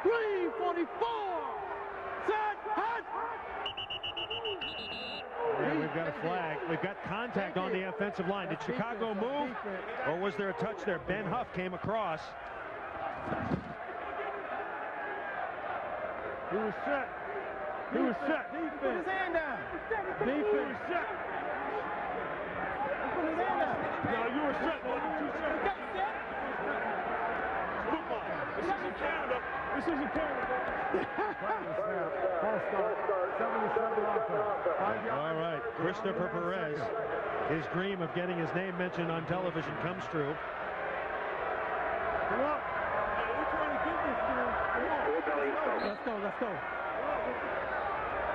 3:44. Set. Hut. And we've got a flag. We've got contact on the offensive line. Did Chicago move, or was there a touch there? Ben Huff came across. He was set. He was set. Put his hand down. Defense. He was set. Put his hand down. No, you were set. Football. This isn't Canada. This isn't Canada. All right, Christopher Perez. His dream of getting his name mentioned on television comes true. Come on. We're trying to get this dude. Let's go, let's go.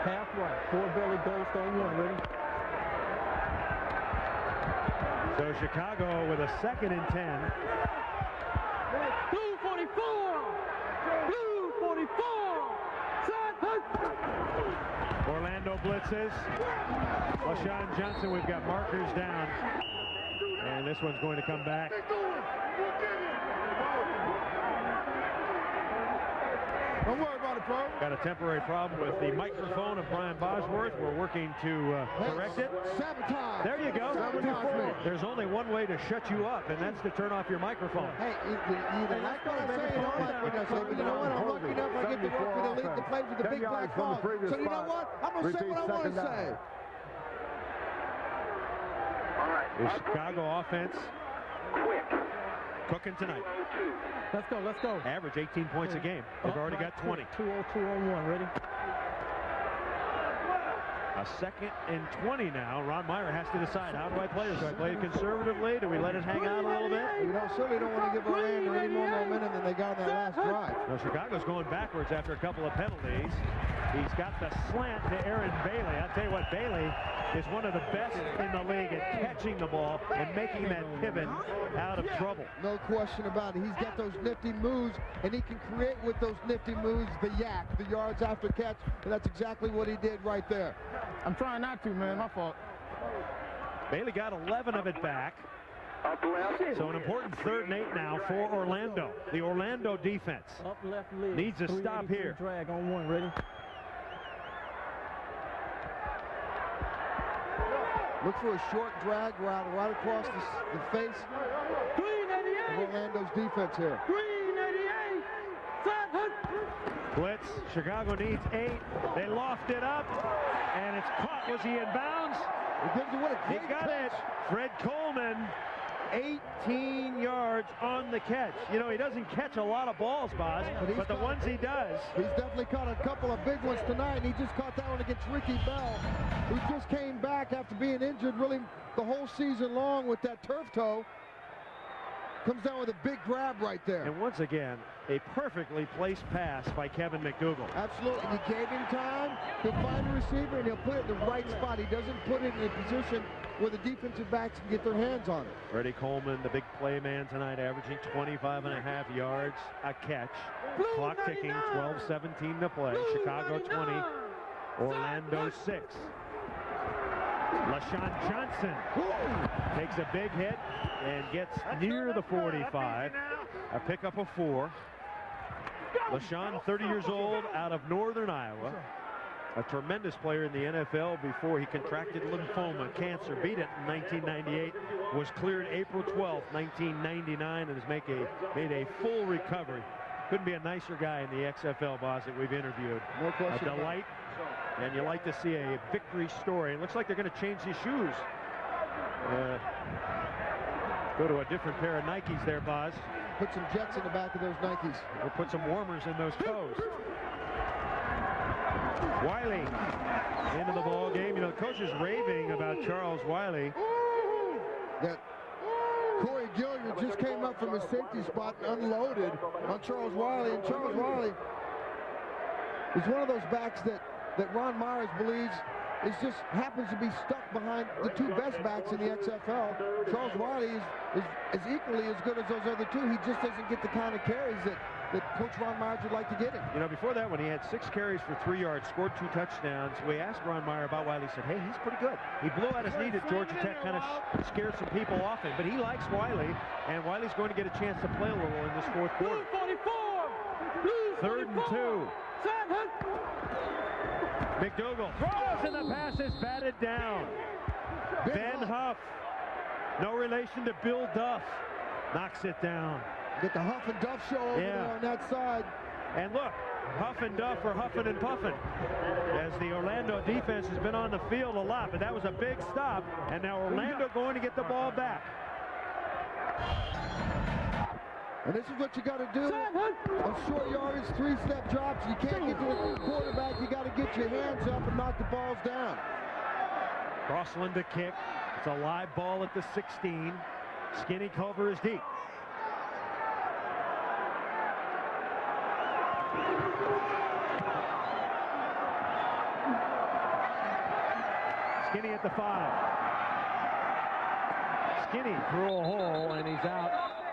Half right. 4 belly Goldstone 1. Ready? So Chicago with a 2nd and 10. Blue 44. Blue 44. Orlando blitzes. LaShawn Johnson, we've got markers down. And this one's going to come back. Don't worry about it, bro. Got a temporary problem with the microphone of Brian Bosworth. We're working to correct it. Sabotage. There you go. There's only one way to shut you up, and that's to turn off your microphone. Hey, either like what I say or don't like what I say, but you know what? I'm lucky enough I get to work for the league that plays with the big black ball. So you know what? I'm going to say what I want to say. The Chicago offense cooking tonight. Let's go, let's go. Average 18 points a game. They've already got 20. 2-0-2 on 1. Ready? A 2nd and 20 now. Ron Meyer has to decide, how do I play this? Do I play it conservatively? Do we let it hang out a little bit? You know, certainly don't want to give Orlando any more momentum than they got on that last drive. Well, Chicago's going backwards after a couple of penalties. He's got the slant to Aaron Bailey. I'll tell you what, Bailey is one of the best in the league at catching the ball and making that pivot out of trouble. No question about it. He's got those nifty moves, and he can create with those nifty moves the yak, the yards after catch, and that's exactly what he did right there. I'm trying not to, man. My fault. Bailey got 11 of it back. So an important 3rd and 8 now for Orlando. The Orlando defense Up left leg. needs a stop here. Drag on 1. Ready? Look for a short drag right across the face of Orlando's defense here. 388. Blitz. Chicago needs 8. They loft it up, and it's caught. Was he in bounds? He got it. Fred Coleman, 18 yards on the catch. You know, he doesn't catch a lot of balls, Boz, but the ones he does. He's definitely caught a couple of big ones tonight, and he just caught that one against Ricky Bell, who just came back after being injured really the whole season long with that turf toe. Comes down with a big grab right there. And once again, a perfectly placed pass by Kevin McDougal. Absolutely. He gave him time. He'll find the receiver, and he'll put it in the right spot. He doesn't put it in a position where the defensive backs can get their hands on it. Freddie Coleman, the big play man tonight, averaging 25.5 yards a catch. Clock ticking, 12-17 to play. Chicago 20, Orlando 6. LaShawn Johnson takes a big hit and gets near the 45. A pickup of 4. LaShawn, 30 years old, out of Northern Iowa. A tremendous player in the NFL before he contracted lymphoma, cancer, beat it in 1998, was cleared April 12th, 1999, and has made a full recovery. Couldn't be a nicer guy in the XFL, Boss, that we've interviewed. No question. A delight And you like to see a victory story. It looks like they're going to change his shoes. Go to a different pair of Nikes there, Boz. Put some jets in the back of those Nikes. Or put some warmers in those toes. Wiley into the ball game. You know, the coach is raving about Charles Wiley. That Corey Gilliard just came up from his safety spot and unloaded on Charles Wiley. And Charles Wiley is one of those backs that Ron Myers believes just happens to be stuck behind the two best backs in the XFL. Charles Wiley is equally as good as those other two. He just doesn't get the kind of carries that Coach Ron Myers would like to get him. You know, before that, when he had 6 carries for 3 yards, scored 2 touchdowns, we asked Ron Meyer about Wiley. He said, hey, he's pretty good. He blew out his knee at Georgia Tech, kind of scared some people off him, but he likes Wiley, and Wiley's going to get a chance to play a little in this fourth quarter. 3rd and 2. McDougal throws, and the pass is batted down. Ben Huff, no relation to Bill Duff, knocks it down. Get the Huff and Duff show over there on that side. And look, Huff and Duff are huffing and puffing as the Orlando defense has been on the field a lot, but that was a big stop, and now Orlando going to get the ball back. And this is what you got to do on short yardage, 3-step drops. You can't get to the quarterback. You got to get your hands up and knock the balls down. Crossland to kick. It's a live ball at the 16. Skinny cover is deep. Skinny at the 5. Skinny through a hole, and he's out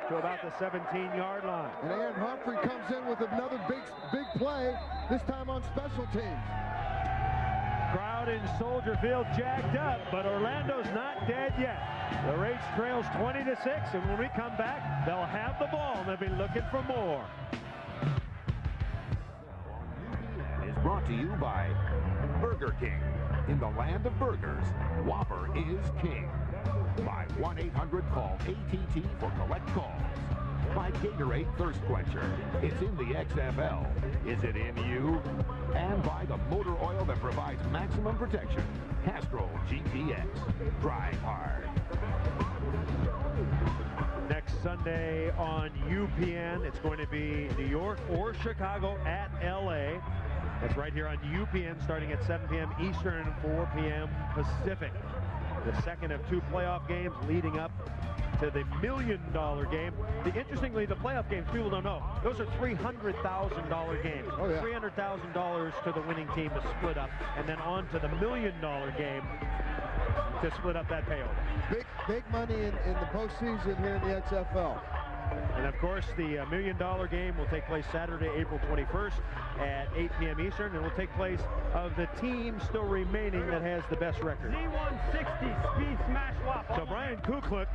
to about the 17-yard line. And Aaron Humphrey comes in with another big play, this time on special teams. Crowd in Soldier Field jacked up, but Orlando's not dead yet. The race trails 20-6, and when we come back, they'll have the ball, and they'll be looking for more. Is brought to you by Burger King. In the land of burgers, Whopper is king. By 1-800-CALL-ATT for collect calls. By Gatorade Thirst Quencher. It's in the XFL. Is it in you? And by the motor oil that provides maximum protection. Castrol GTX. Drive hard. Next Sunday on UPN, it's going to be New York or Chicago at LA. That's right here on UPN, starting at 7 p.m. Eastern and 4 p.m. Pacific. The second of 2 playoff games leading up to the $1 million game. Interestingly, the playoff games, people don't know, those are $300,000 games. Oh, yeah. $300,000 to the winning team to split up, and then on to the $1 million game to split up that payover. Big money in the postseason here in the XFL. And of course, the $1 million game will take place Saturday, April 21st at 8 p.m. Eastern, and will take place of the team still remaining that has the best record. Z160 speed smash whop. So Brian Kuklik,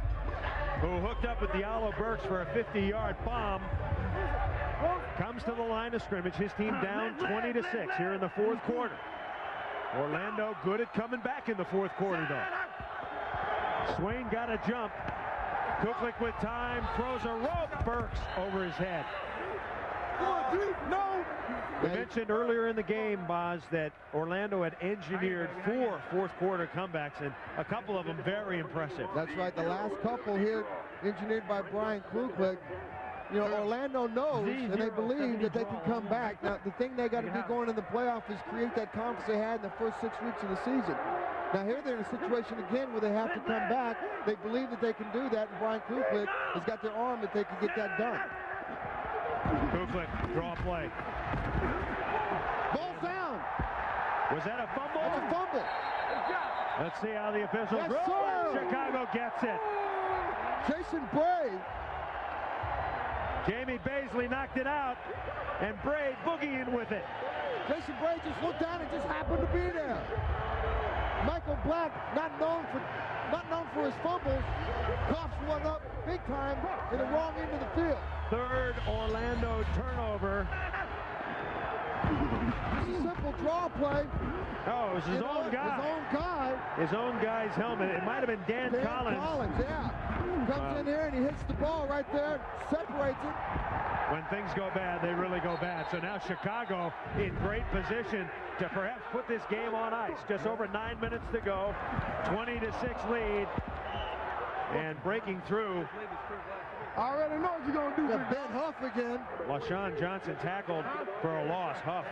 who hooked up with the Diallo Burks for a 50-yard bomb, comes to the line of scrimmage. His team down 20-6 here in the fourth quarter. Orlando good at coming back in the fourth quarter, though. Swain got a jump. Kuklik with time, throws a rope, Burks over his head. No! We mentioned earlier in the game, Boz, that Orlando had engineered 4 fourth-quarter comebacks, and a couple of them very impressive. That's right. The last couple here, engineered by Brian Kuklik. You know, Orlando knows, and they believe that they can come back. Now, the thing they got to do going in the playoff is create that confidence they had in the first 6 weeks of the season. Now, here they're in a situation again where they have to come back. They believe that they can do that, and Brian Kuklik has got their arm that they can get that done. Kuklik, draw play. Ball's down. Was that a fumble? That's a fumble. Let's see how the officials Yes, sir. Chicago gets it. Jason Bray. Jamie Baisley knocked it out, and Bray boogieing with it. Jason Bray just looked down and just happened to be there. Michael Black, not known for his fumbles, coughs one up big time in the wrong end of the field. Third Orlando turnover. It's a simple draw play. Oh, it was his own guy. His own guy. His own guy's helmet. It might have been Dan Collins. Yeah. comes in here and he hits the ball right there, separates it. When things go bad, they really go bad. So now Chicago in great position to perhaps put this game on ice. Just over 9 minutes to go, 20-6 lead, and breaking through. I already know what you're going to do. Ben Huff again. LaShawn Johnson tackled for a loss. Huff.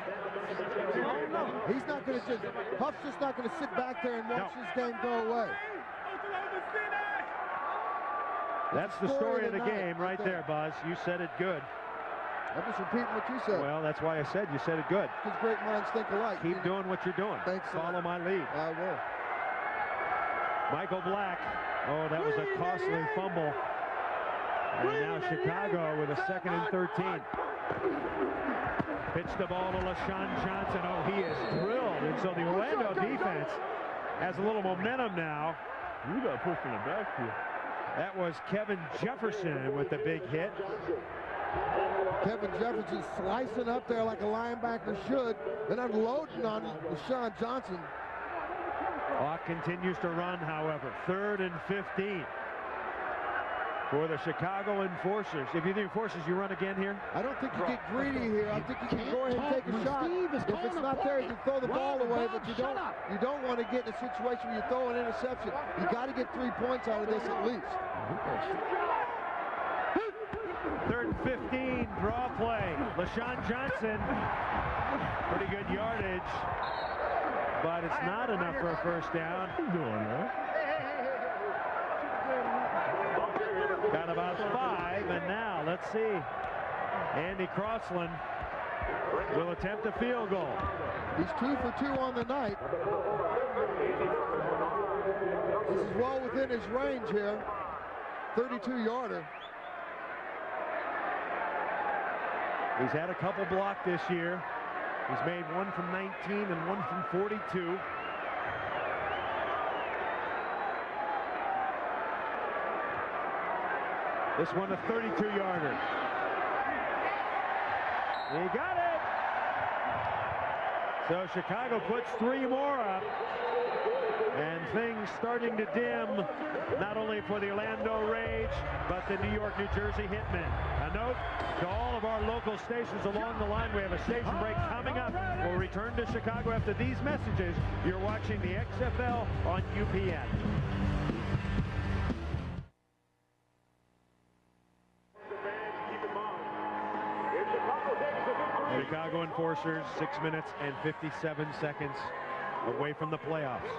He's not going to just, Huff's just not going to sit back there and watch this game go away. That's the story of the game right there, Buzz. You said it good. I'm just repeating what you said. Well, that's why I said you said it good. Because great minds think alike. Keep doing what you're doing. Thanks. Follow my lead. I will. Michael Black. Oh, that was a costly fumble. And now Chicago with a 2nd and 13. Pitch the ball to LaShawn Johnson. Oh, he is drilled. And so the Orlando defense has a little momentum now. You got pushed in the backfield. That was Kevin Jefferson with the big hit. Kevin Jefferson slicing up there like a linebacker should, then unloading on LaShawn Johnson. Clock continues to run, however. 3rd and 15 for the Chicago Enforcers. If you do Enforcers, you run again here? I don't think you get greedy here. I think you can go ahead and take a shot. If it's not there, you can throw the ball away, but you don't want to get in a situation where you throw an interception. You got to get 3 points out of this at least. 3rd and 15, draw play. LaShawn Johnson, pretty good yardage, but it's not enough for a first down. What are you doing, man? Got about 5, and now let's see. Andy Crossland will attempt a field goal. He's 2 for 2 on the night. This is well within his range here. 32-yarder. He's had a couple blocked this year. He's made 1 from 19 and 1 from 42. This one a 32-yarder. He got it. So Chicago puts 3 more up. And things starting to dim, not only for the Orlando Rage, but the New York-New Jersey Hitmen. A note to all of our local stations along the line, we have a station break coming up. We'll return to Chicago after these messages. You're watching the XFL on UPN. Chicago Enforcers, 6 minutes and 57 seconds away from the playoffs.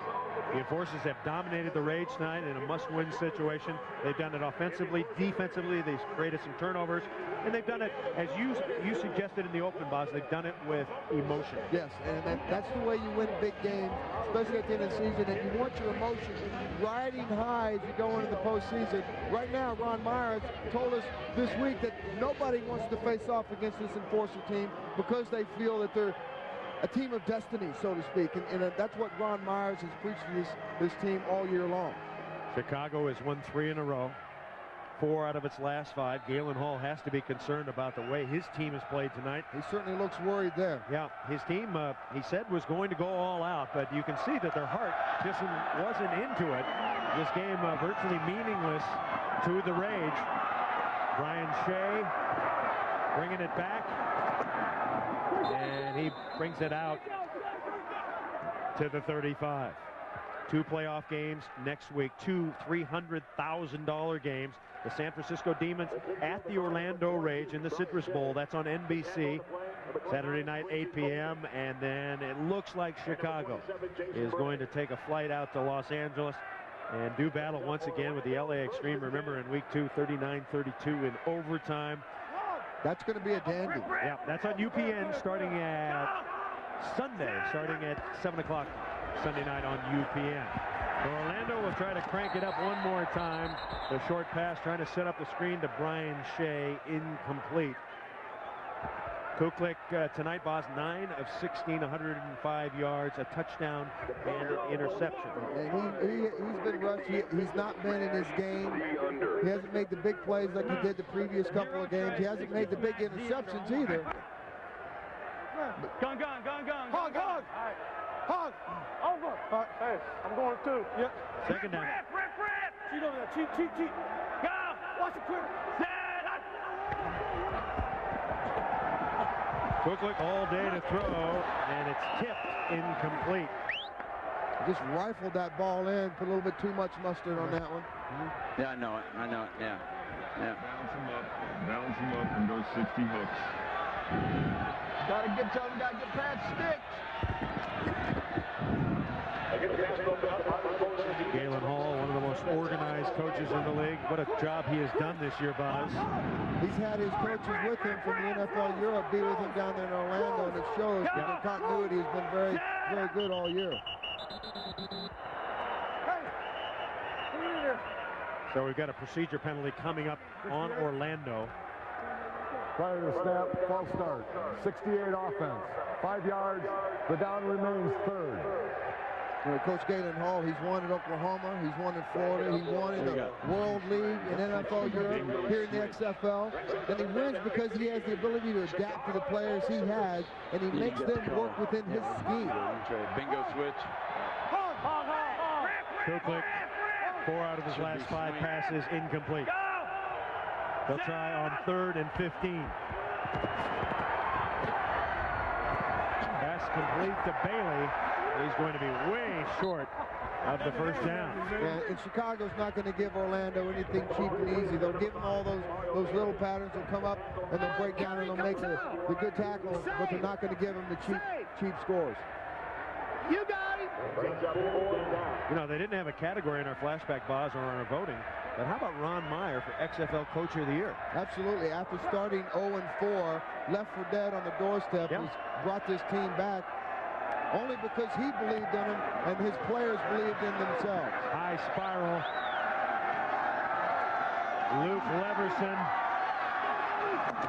The Enforcers have dominated the Rage tonight in a must-win situation. They've done it offensively, defensively. They've created some turnovers, and they've done it, as you suggested in the open, Boz, they've done it with emotion. Yes, and that's the way you win big games, especially at the end of the season, and you want your emotion riding high as you go into the postseason. Right now, Ron Myers told us this week that nobody wants to face off against this Enforcer team because they feel that they're a team of destiny, so to speak, and that's what Ron Myers has preached to this team all year long. Chicago has won 3 in a row, 4 out of its last 5. Galen Hall has to be concerned about the way his team has played tonight. He certainly looks worried there. Yeah, his team, he said, was going to go all out, but you can see that their heart just wasn't into it. This game virtually meaningless to the Rage. Brian Shea bringing it back. And he brings it out to the 35. 2 playoff games next week, 2 $300,000 games. The San Francisco Demons at the Orlando Rage in the Citrus Bowl. That's on NBC. Saturday night, 8 p.m. And then it looks like Chicago is going to take a flight out to Los Angeles and do battle once again with the LA Extreme. Remember, in week 2, 39-32 in overtime. That's going to be a dandy. Yeah, that's on UPN starting at Sunday, starting at 7 o'clock Sunday night on UPN. So Orlando will try to crank it up one more time. The short pass trying to set up the screen to Brian Shea, incomplete. Kuklik tonight, Boss, 9 of 16, 105 yards, a touchdown, and an interception. And he's been rushed. He's not been in his game. He hasn't made the big plays like he did the previous couple of games. He hasn't made the big interceptions either. Hog. Over. All right, hey, I'm going 2. Yep. Second down. Cheat over there. Cheat. Go! Watch it quick. Kuklik all day to throw, and it's tipped incomplete. Just rifled that ball in, put a little bit too much mustard on that one. Yeah, I know it, yeah. Bounce him up, and those 60 hooks. Gotta get to him, gotta get past sticks. Galen Hall, one of the most organized coaches in the league. What a job he has done this year, Boz. He's had his coaches with him from the NFL Europe, be with him down there in Orlando, and it shows that the continuity has been very, very good all year. So we've got a procedure penalty coming up on Orlando. Prior to snap, false start. 68 offense. 5 yards. The down remains third. Coach Galen Hall, he's won at Oklahoma, he's won in Florida, he won in the World League, in NFL Europe, here in the XFL. And he wins because he has the ability to adapt to the players he has, and he makes them work within his scheme. Bingo switch. Kuklik, 4 out of his last 5 passes incomplete. They'll try on 3rd and 15. Pass complete to Bailey. He's going to be way short of the first down. Yeah, and Chicago's not going to give Orlando anything cheap and easy. They'll give them all those little patterns. They'll come up and they'll break down and they'll make the good tackles, but they're not going to give them the cheap scores. You got it. You know, they didn't have a category in our flashback, Boz, or on our voting. But how about Ron Meyer for XFL Coach of the Year? Absolutely. After starting 0-4, left for dead on the doorstep, he's brought this team back only because he believed in him and his players believed in themselves. High spiral. Luke Leverson.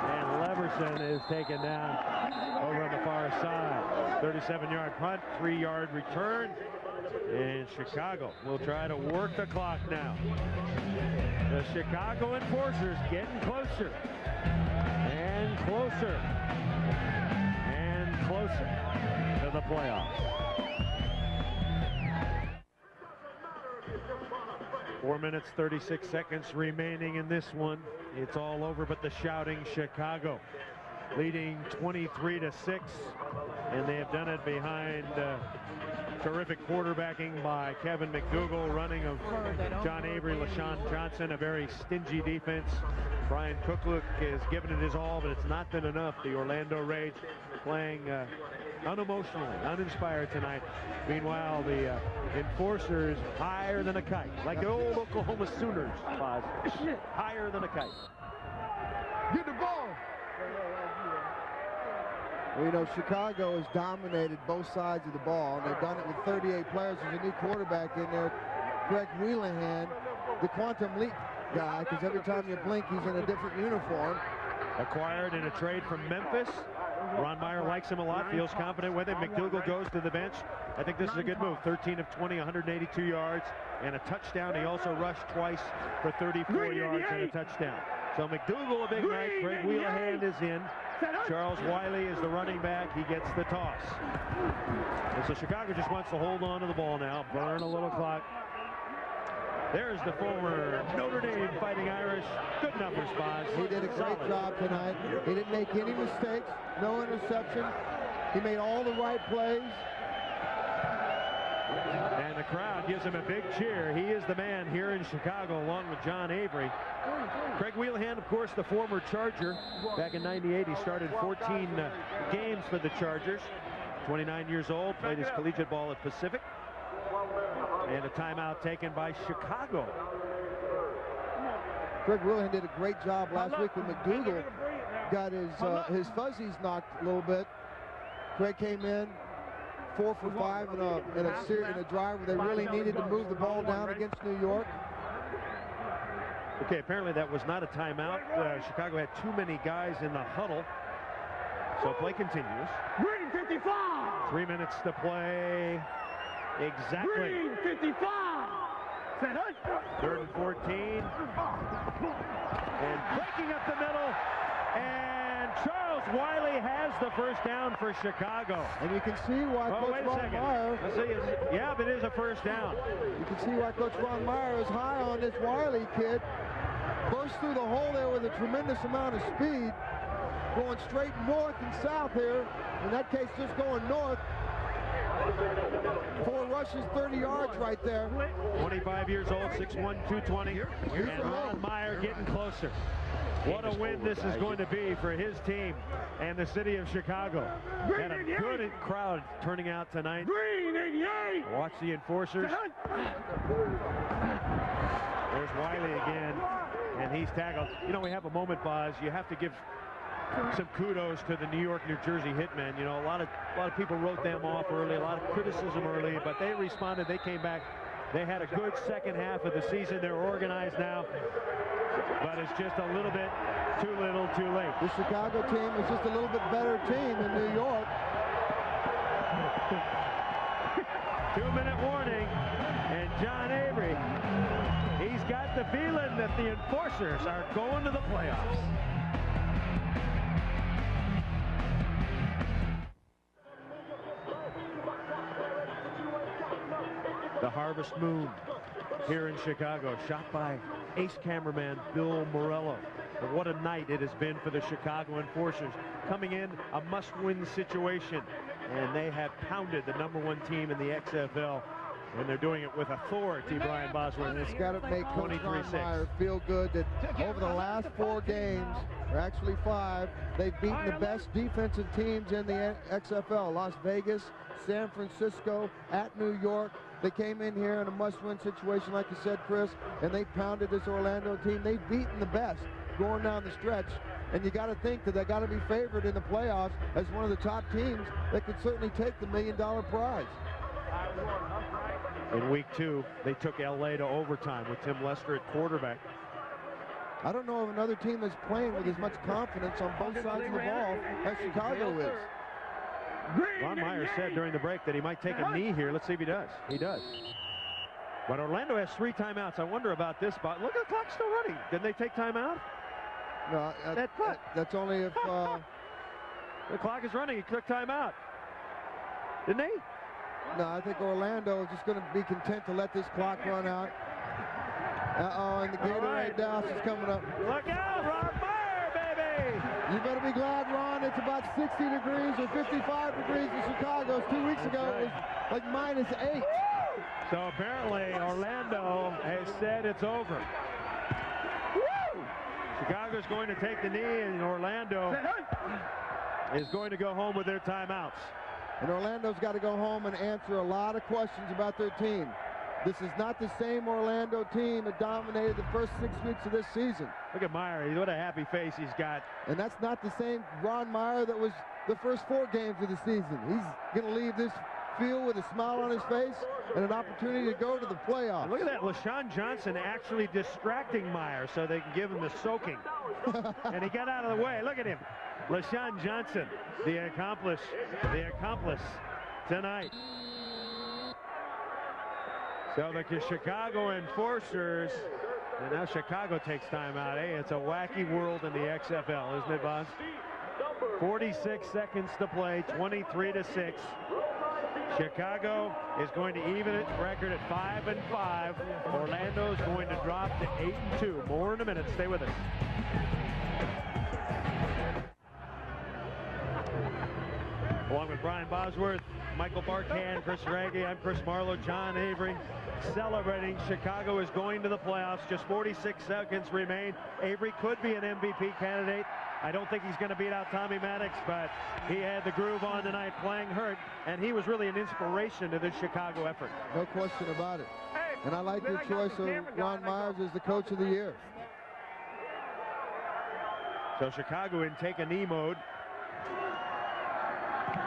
And Leverson is taken down over on the far side. 37-yard punt, 3-yard return. And Chicago will try to work the clock now. The Chicago Enforcers getting closer. And closer. And closer to the playoffs. 4 minutes, 36 seconds remaining in this one. It's all over but the shouting. Chicago leading 23-6, and they have done it behind terrific quarterbacking by Kevin McDougal, running of John Avery, LaShawn Johnson, a very stingy defense. Brian Kuklik has given it his all, but it's not been enough. The Orlando Rage playing unemotionally, uninspired tonight. Meanwhile, the Enforcers higher than a kite, like the old Oklahoma Sooners, Boz. Higher than a kite. Get the ball. Well, you know, Chicago has dominated both sides of the ball, and they've done it with 38 players. There's a new quarterback in there, Greg Wheelahan, the quantum leap guy, because every time you blink, he's in a different uniform. Acquired in a trade from Memphis. Ron Meyer likes him a lot, feels confident with him. McDougal goes to the bench. I think this is a good move. 13 of 20, 182 yards, and a touchdown. He also rushed twice for 34 yards and a touchdown. So McDougal, a big night. Craig Wheelahan is in. Charles Wiley is the running back. He gets the toss. And so Chicago just wants to hold on to the ball now, burn a little clock. There's the former Notre Dame Fighting Irish. Good numbers, Boz. He did a great job tonight. He didn't make any mistakes, no interception. He made all the right plays. And the crowd gives him a big cheer. He is the man here in Chicago, along with John Avery. Craig Wheelahan, of course, the former Charger. Back in '98, he started 14 games for the Chargers. 29 years old, played his collegiate ball at Pacific. And a timeout taken by Chicago. Craig Wheelahan did a great job last week with McDougal. Got his fuzzies knocked a little bit. Craig came in 4 for 5 in a drive where they really needed to move the ball down against New York. Okay, apparently that was not a timeout. Chicago had too many guys in the huddle. So play continues. Green 55. 3 minutes to play. Exactly. Green 55. 3rd and 14. And breaking up the middle. And Charles Wiley has the first down for Chicago. And you can see why Coach Ron Meyer... Yeah, but it is a first down. You can see why Coach Ron Meyer is high on this Wiley kid. Burst through the hole there with a tremendous amount of speed. Going straight north and south here. In that case, just going north. 4 rushes, 30 yards right there. 25 years old, 6'1", 220. And Ron Meyer getting closer. What a win this is going to be for his team and the city of Chicago. And a good crowd turning out tonight. Watch the enforcers. There's Wiley again, and he's tackled. You know, we have a moment, Boz. You have to give some kudos to the York-New Jersey Hitmen. You know, a lot of people wrote them off early, a lot of criticism early, but they responded. They came back. They had a good second half of the season. They're organized now, but it's just a little bit too little, too late. The Chicago team is just a little bit better team than New York. 2-minute warning, and John Avery, he's got the feeling that the enforcers are going to the playoffs. The Harvest Moon here in Chicago, shot by ace cameraman Bill Morello. But what a night it has been for the Chicago Enforcers. Coming in a must-win situation, and they have pounded the #1 team in the XFL, and they're doing it with authority, Brian Bosworth. It's got to make Coach Ron Meyer feel good that over the last 4 games, or actually 5, they've beaten the best defensive teams in the XFL. Las Vegas, San Francisco, at New York. They came in here in a must-win situation, like you said, Chris, and they pounded this Orlando team. They've beaten the best going down the stretch, and you got to think that they got to be favored in the playoffs as one of the top teams that could certainly take the $1 million prize. In week 2, they took LA to overtime with Tim Lester at quarterback. I don't know of another team that's playing with as much confidence on both sides of the ball as Chicago is. Ron Meyer said during the break that he might take a knee here. Let's see if he does. He does. But Orlando has 3 timeouts. I wonder about this spot. Look, the clock's still running. Didn't they take timeout? No, that's only if... The clock is running. He took timeout. Didn't he? No, I think Orlando is just going to be content to let this clock run out. Uh-oh, and the Gatorade Douse is coming up. Look out, Ron Meyer, baby! You better be glad, Ron, it's about 60 degrees or 55 degrees in Chicago. 2 weeks ago, it was like -8. So apparently, Orlando has said it's over. Woo! Chicago's going to take the knee, and Orlando is going to go home with their timeouts. And Orlando's got to go home and answer a lot of questions about their team. This is not the same Orlando team that dominated the first 6 weeks of this season. Look at Meyer. What a happy face he's got. And that's not the same Ron Meyer that was the first 4 games of the season. He's going to leave this field with a smile on his face and an opportunity to go to the playoffs. And look at that. LaShawn Johnson actually distracting Meyer so they can give him the soaking. And he got out of the way. Look at him. LaShawn Johnson, the accomplice tonight. So the Chicago Enforcers, and now Chicago takes time out. Hey, it's a wacky world in the XFL, isn't it, Boz? 46 seconds to play, 23-6. Chicago is going to even its record at 5-5. Orlando's going to drop to 8-2. More in a minute. Stay with us. Along with Brian Bosworth, Michael Barkan, Chris Raggi, I'm Chris Marlowe, John Avery, celebrating. Chicago is going to the playoffs. Just 46 seconds remain. Avery could be an MVP candidate. I don't think he's going to beat out Tommy Maddox, but he had the groove on tonight playing hurt, and he was really an inspiration to this Chicago effort. No question about it. And I like your choice of Ron Myers as the coach of the year. So Chicago in take a knee mode,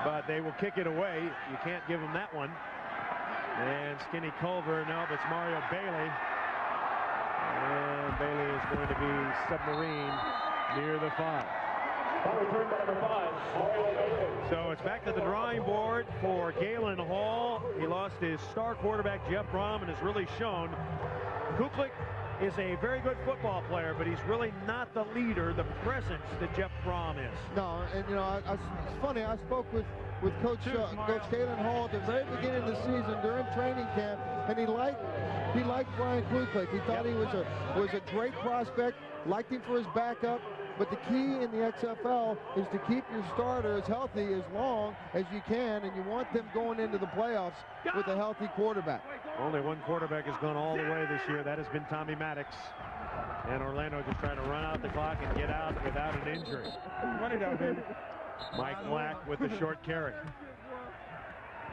but they will kick it away. You can't give them that one. And Skinny Culver, no, but it's Mario Bailey. And Bailey is going to be submarine near the 5. So it's back to the drawing board for Galen Hall. He lost his star quarterback, Jeff Brom, and has really shown. Kuklik is a very good football player, but he's really not the leader, the presence that Jeff Brom is. No, and you know, it's funny. I spoke with Coach Kalen Hall at the very beginning of the season during training camp, and he liked Brian Kluclik. He thought he was a great prospect, liked him for his backup. But the key in the XFL is to keep your starters healthy as long as you can, and you want them going into the playoffs with a healthy quarterback. Only one quarterback has gone all the way this year. That has been Tommy Maddox. And Orlando just trying to run out the clock and get out without an injury. Run it out, baby. Mike Black with the short carry.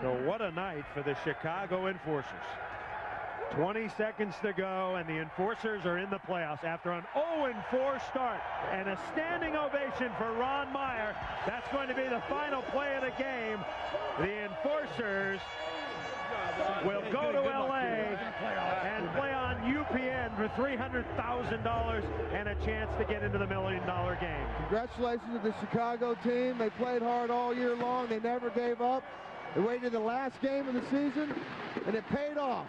So what a night for the Chicago Enforcers. 20 seconds to go, and the Enforcers are in the playoffs after an 0-4 start. And a standing ovation for Ron Meyer. That's going to be the final play of the game. The Enforcers will go to L.A. and play on UPN for $300,000 and a chance to get into the $1 million game. Congratulations to the Chicago team. They played hard all year long. They never gave up. They waited the last game of the season, and it paid off.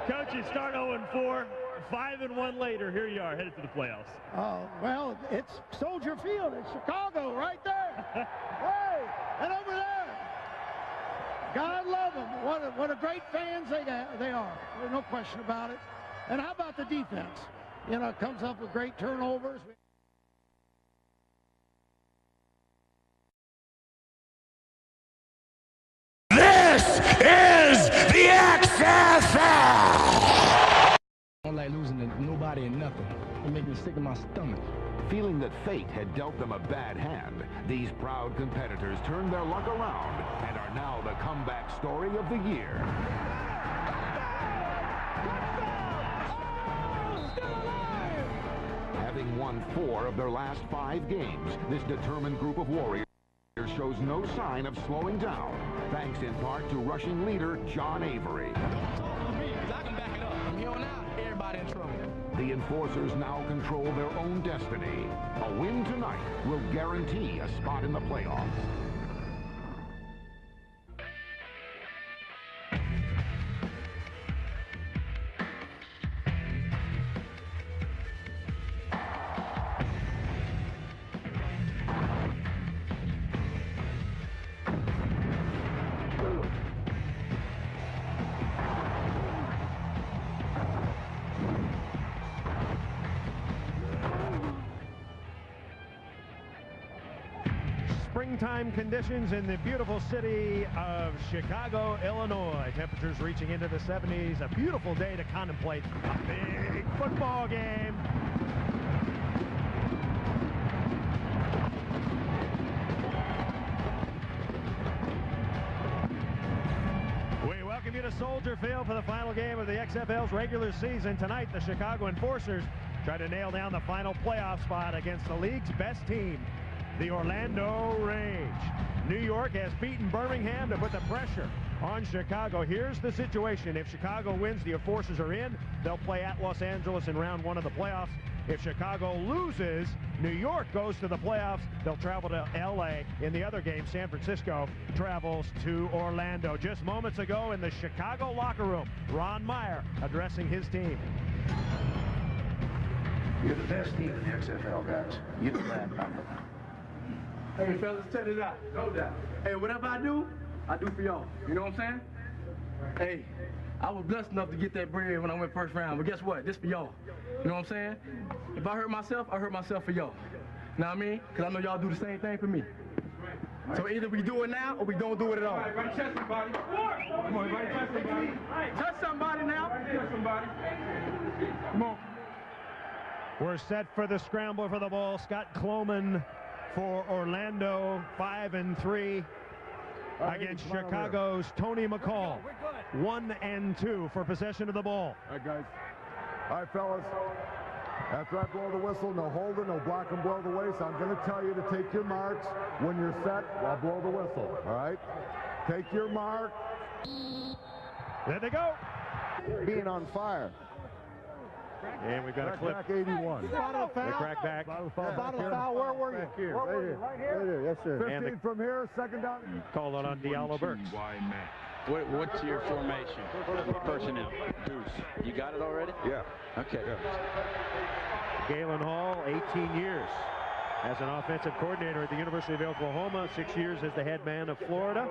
Coach, you start 0-4, 5-1 later. Here you are, headed to the playoffs. Oh, well, it's Soldier Field. It's Chicago right there. Hey, and over there. God love them. What a great fans they are. There's no question about it. And how about the defense? You know, it comes up with great turnovers. This is the XFL! I don't like losing to nobody and nothing. It makes me sick in my stomach. Feeling that fate had dealt them a bad hand, these proud competitors turned their luck around and are now the comeback story of the year. Having won 4 of their last 5 games, this determined group of warriors shows no sign of slowing down, thanks in part to rushing leader John Avery. Don't talk to me, because I can back it up. From here on out, everybody in trouble. The Enforcers now control their own destiny. A win tonight will guarantee a spot in the playoffs. Springtime conditions in the beautiful city of Chicago, Illinois. Temperatures reaching into the 70s. A beautiful day to contemplate a big football game. We welcome you to Soldier Field for the final game of the XFL's regular season. Tonight, the Chicago Enforcers try to nail down the final playoff spot against the league's best team, the Orlando Rage. New York has beaten Birmingham to put the pressure on Chicago. Here's the situation. If Chicago wins, the Enforcers are in. They'll play at Los Angeles in round 1 of the playoffs. If Chicago loses, New York goes to the playoffs. They'll travel to L.A. In the other game, San Francisco travels to Orlando. Just moments ago in the Chicago locker room, Ron Meyer addressing his team. You're the best team in the XFL, guys. You know that number. Hey, fellas, check this out. No doubt. Hey, whatever I do for y'all. You know what I'm saying? Hey, I was blessed enough to get that bread when I went first round, but guess what? This for y'all. You know what I'm saying? If I hurt myself, I hurt myself for y'all. You know what I mean? Because I know y'all do the same thing for me. So either we do it now or we don't do it at all. Everybody touch somebody. Come on, everybody touch somebody. Touch somebody now. Touch somebody. Come on. We're set for the scramble for the ball. Scott Cloman for Orlando, 5-3 against Chicago's Tony McCall, 1-2 for possession of the ball. All right, guys. All right, fellas. After I blow the whistle, no holding, no block and blow the way. So I'm going to tell you to take your marks. When you're set, I'll blow the whistle. All right? Take your mark. There they go. Being on fire. And we've got a clip. Crack 81. The crack back. Bottle foul, where were you? Back here, right here. Right here, yes, sir. 15 from here, second down. Called it on Diallo Burks. What's your formation? Personnel. Deuce. You got it already? Yeah. Okay. Yeah. Galen Hall, 18 years as an offensive coordinator at the University of Oklahoma, 6 years as the head man of Florida.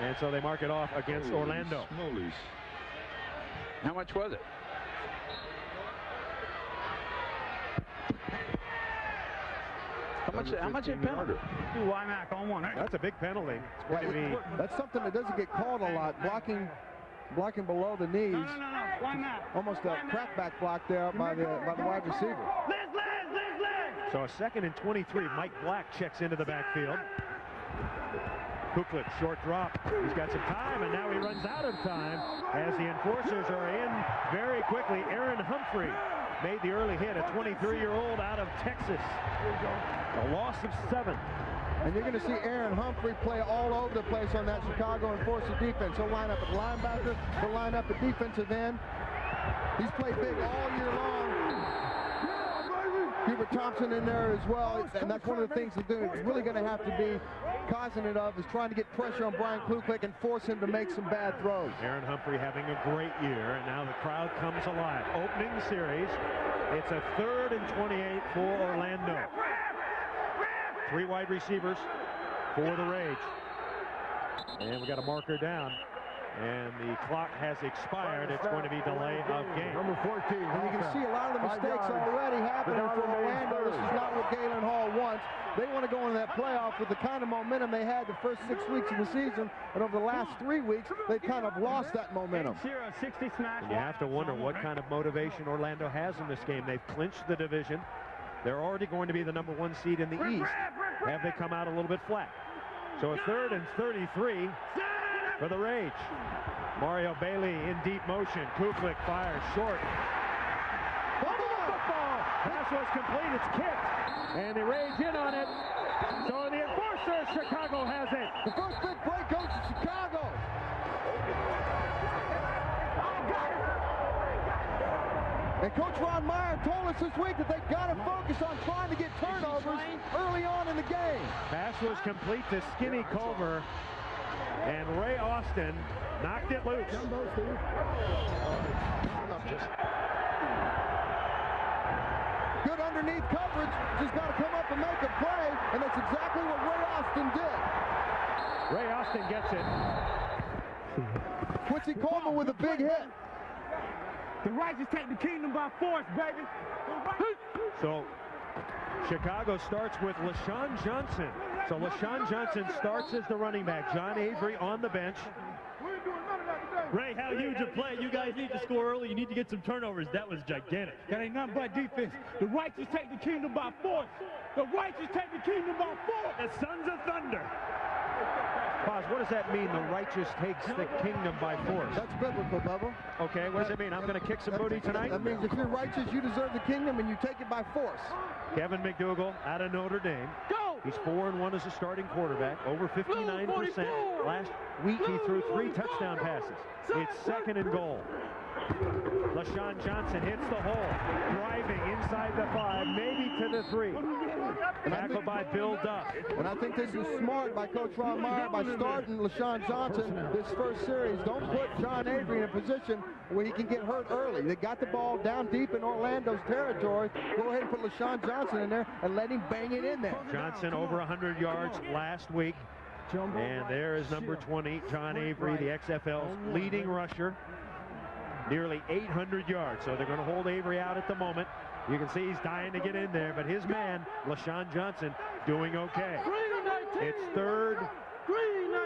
And so they mark it off against Orlando. Smollies. How much was it? How much in penalty? Wymack on one. That's a big penalty. It's going to be. That's something that doesn't get called a lot. Blocking below the knees. No. Almost a crackback block there by the wide receiver. So a 2nd and 23. Mike Black checks into the backfield. Kuklik, short drop. He's got some time, and now he runs out of time as the enforcers are in very quickly. Aaron Humphrey made the early hit, a 23-year-old out of Texas. A loss of 7. And you're going to see Aaron Humphrey play all over the place on that Chicago enforcer defense. He'll line up at linebacker, he'll line up at defensive end. He's played big all year long. Hubert Thompson in there as well, and that's one of the things he's really going to have to be cognizant of, is trying to get pressure on Brian Kuklik and force him to make some bad throws. Aaron Humphrey having a great year, and now the crowd comes alive. Opening series, it's a 3rd and 28 for Orlando. 3 wide receivers for the Rage. And we got a marker down. And the clock has expired. It's going to be delay of game. Number 14. And you can see a lot of the mistakes already happening for Orlando. This is not what Galen Hall wants. They want to go into that playoff with the kind of momentum they had the first 6 weeks of the season. And over the last 3 weeks, they've kind of lost that momentum. And you have to wonder what kind of motivation Orlando has in this game. They've clinched the division. They're already going to be the number 1 seed in the East. Have they come out a little bit flat? So a 3rd and 33 for the Rage. Mario Bailey in deep motion. Kuklik fires short. Football! Pass was complete. It's kicked. And the Rage in on it. So the enforcer, Chicago has it. The first big play goes to Chicago. And Coach Ron Meyer told us this week that they've got to focus on trying to get turnovers early on in the game. Pass was complete to Skinny Culver. And Ray Austin knocked it loose. Good underneath coverage. Just got to come up and make a play. And that's exactly what Ray Austin did. Ray Austin gets it. Quincy Coleman with a big hit. The righteous take the kingdom by force, baby. So Chicago starts with LaShawn Johnson. So LaShawn Johnson starts as the running back. John Avery on the bench. Ray, how huge a play. You guys need to score early. You need to get some turnovers. That was gigantic. That ain't nothing but defense. The righteous take the kingdom by force. The righteous take the kingdom by force. The Sons of Thunder. Paz, what does that mean, the righteous takes the kingdom by force? That's biblical, Bubba. Okay, what does it mean? I'm going to kick some booty tonight? That means if you're righteous, you deserve the kingdom, and you take it by force. Kevin McDougal out of Notre Dame. Go! He's 4-1 as a starting quarterback, over 59%. Last week he threw 3 touchdown passes. It's 2nd and goal. LaShawn Johnson hits the hole, driving inside the 5, maybe to the 3. Tackled by Bill Duff. And I think this is smart by Coach Ron Meyer by starting LaShawn Johnson this first series. Don't put John Avery in a position where he can get hurt early. They got the ball down deep in Orlando's territory. Go ahead and put LaShawn Johnson in there and let him bang it in there. Johnson over 100 yards last week. And there is number 20, John Avery, the XFL's leading rusher. Nearly 800 yards. So they're going to hold Avery out at the moment. You can see he's dying to get in there, but his man, LaShawn Johnson, doing okay. It's 3rd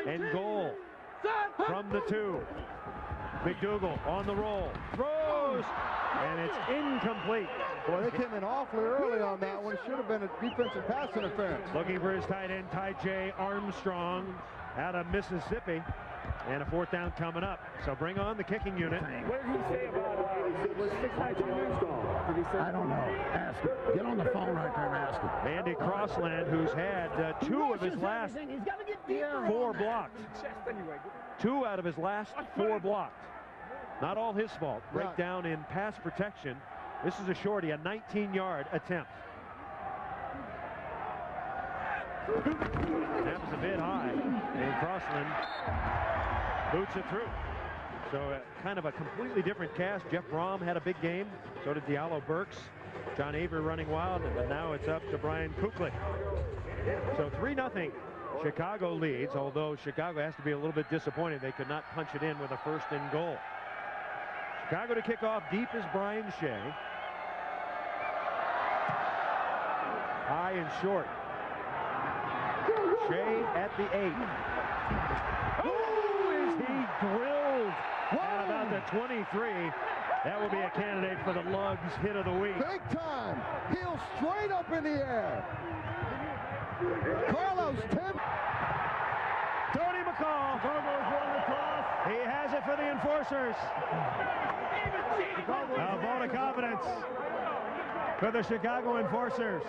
and goal from the 2. McDougal on the roll, throws, and it's incomplete. Boy, they came in awfully early on that one. It should have been a defensive pass interference. Looking for his tight end, Ty J. Armstrong out of Mississippi. And a 4th down coming up. So bring on the kicking unit. What did he say about was 6 nights in install? Did he say? I don't know. Ask him. Get on the phone right there and ask him. Andy Crossland, who's had 2 of his last 4 blocked. 2 out of his last 4 blocked. Not all his fault. Breakdown in pass protection. This is a shorty, a 19-yard attempt. That was a bit high, and Crossland boots it through. So kind of a completely different cast. Jeff Brom had a big game. So did Diallo Burks. John Avery running wild, and now it's up to Brian Kuklik. So 3-0. Chicago leads, although Chicago has to be a little bit disappointed. They could not punch it in with a 1st and goal. Chicago to kick off. Deep is Brian Shea. High and short. Shea at the 8. Oh, is he drilled at about the 23. That will be a candidate for the Lugs hit of the week. Big time. Heel straight up in the air. Carlos Tim. Tony McCall. He has it for the Enforcers. A vote of confidence for the Chicago Enforcers.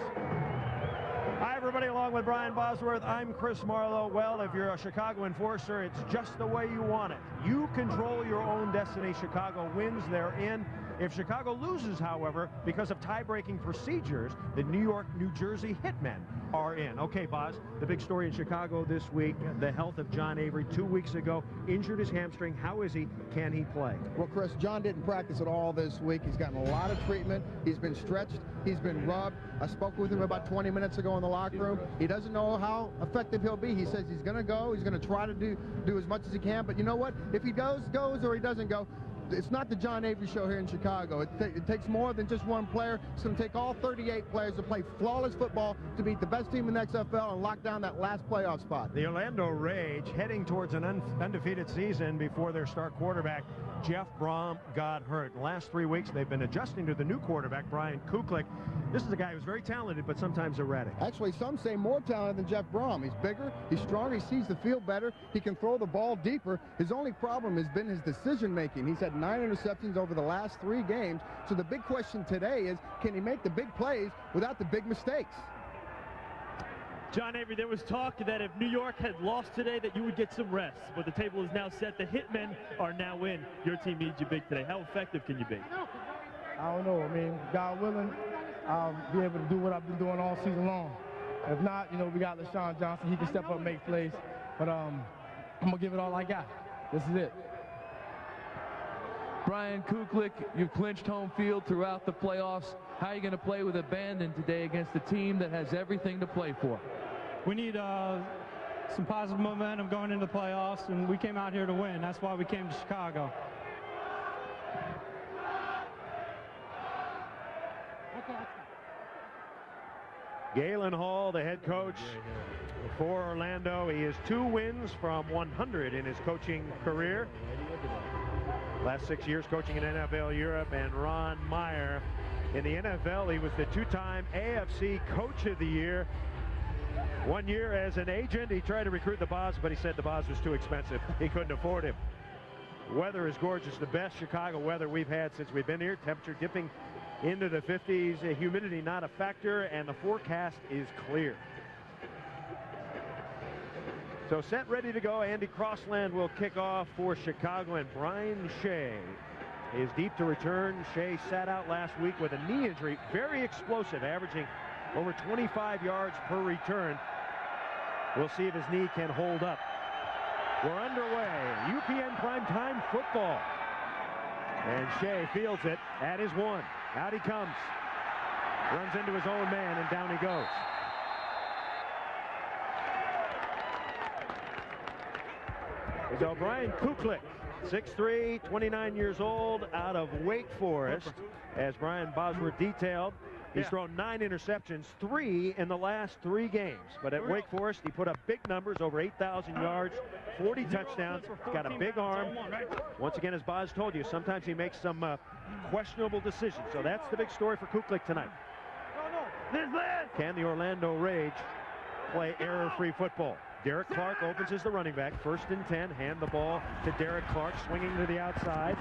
Hi, everybody, along with Brian Bosworth, I'm Chris Marlowe. Well, if you're a Chicago Enforcer, it's just the way you want it. You control your own destiny. Chicago wins, they're in. If Chicago loses, however, because of tie-breaking procedures, the York-New Jersey Hitmen are in. Okay, Boz, the big story in Chicago this week, the health of John Avery 2 weeks ago, injured his hamstring. How is he? Can he play? Well, Chris, John didn't practice at all this week. He's gotten a lot of treatment. He's been stretched. He's been rubbed. I spoke with him about 20 minutes ago in the locker room. He doesn't know how effective he'll be. He says he's going to go. He's going to try to do as much as he can. But you know what? If he goes, or he doesn't go, it's not the John Avery show here in Chicago. It takes more than just one player. It's going to take all 38 players to play flawless football to beat the best team in the XFL and lock down that last playoff spot. The Orlando Rage heading towards an undefeated season before their star quarterback, Jeff Brom, got hurt. The last 3 weeks, they've been adjusting to the new quarterback, Brian Kuklik. This is a guy who's very talented, but sometimes erratic. Actually, some say more talented than Jeff Brom. He's bigger, he's stronger, he sees the field better, he can throw the ball deeper. His only problem has been his decision-making. He's had 9 interceptions over the last 3 games. So the big question today is, can he make the big plays without the big mistakes? John Avery, there was talk that if New York had lost today that you would get some rest, but the table is now set. The Hitmen are now in. Your team needs you big today. How effective can you be? I don't know. I mean, God willing, I'll be able to do what I've been doing all season long. If not, you know, we got LaShawn Johnson. He can step up and make plays. But I'm going to give it all I got. This is it. Brian Kuklik, you've clinched home field throughout the playoffs. How are you going to play with abandon today against a team that has everything to play for? We need some positive momentum going into the playoffs, and we came out here to win. That's why we came to Chicago. Galen Hall, the head coach for Orlando. He has 2 wins from 100 in his coaching career. Last 6 years coaching in NFL Europe. And Ron Meyer in the NFL, he was the 2-time AFC Coach of the Year. 1 year as an agent, he tried to recruit the Boz, but he said the Boz was too expensive. He couldn't afford him. Weather is gorgeous, the best Chicago weather we've had since we've been here. Temperature dipping into the 50s, humidity not a factor, and the forecast is clear. So set, ready to go. Andy Crossland will kick off for Chicago, and Brian Shea is deep to return. Shea sat out last week with a knee injury, very explosive, averaging over 25 yards per return. We'll see if his knee can hold up. We're underway. UPN primetime football. And Shea fields it at his 1. Out he comes. Runs into his own man, and down he goes. So Brian Kuklik, 6'3", 29 years old, out of Wake Forest. As Brian Bosworth detailed, he's thrown 9 interceptions, 3 in the last 3 games. But at Wake Forest, he put up big numbers, over 8,000 yards, 40 touchdowns, got a big arm. Once again, as Boz told you, sometimes he makes some questionable decisions. So that's the big story for Kuklik tonight. Can the Orlando Rage play error-free football? Derek Clark opens as the running back. 1st and 10. Hand the ball to Derek Clark, swinging to the outside.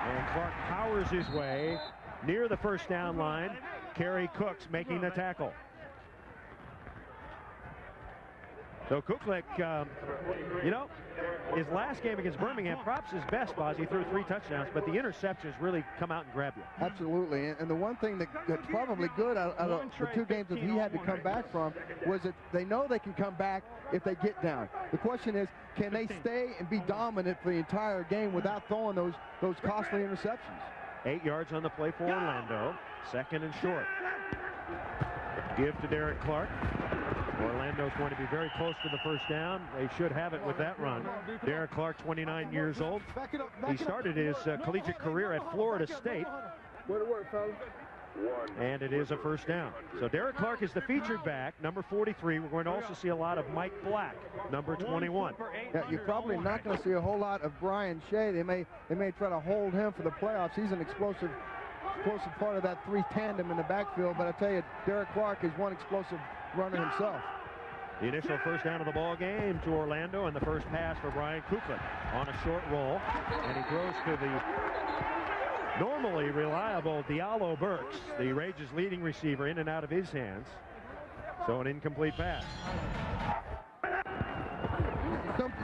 And Clark powers his way near the 1st down line. Kerry Cooks making the tackle. So Kuklik, you know, his last game against Birmingham, props his best, Boz. He threw 3 touchdowns, but the interceptions really come out and grab you. Absolutely, and the one thing that's probably good out of the 2 games that he had to come back from was that they know they can come back if they get down. The question is, can they stay and be dominant for the entire game without throwing those costly interceptions? 8 yards on the play for Orlando. 2nd and short. Give to Derek Clark. Orlando's going to be very close to the first down. They should have it with that run. Derek Clark, 29 years old. He started his collegiate career at Florida State. Way to work, fellas. And it is a first down. So Derek Clark is the featured back, number 43. We're going to also see a lot of Mike Black, number 21. Yeah, you're probably not going to see a whole lot of Brian Shea. They may try to hold him for the playoffs. He's an explosive part of that 3 tandem in the backfield, but I tell you, Derek Clark is one explosive runner himself. The initial first down of the ball game to Orlando, and the first pass for Brian Kuklik on a short roll, and he throws to the normally reliable Diallo Burks, the Rage's leading receiver, in and out of his hands. So an incomplete pass.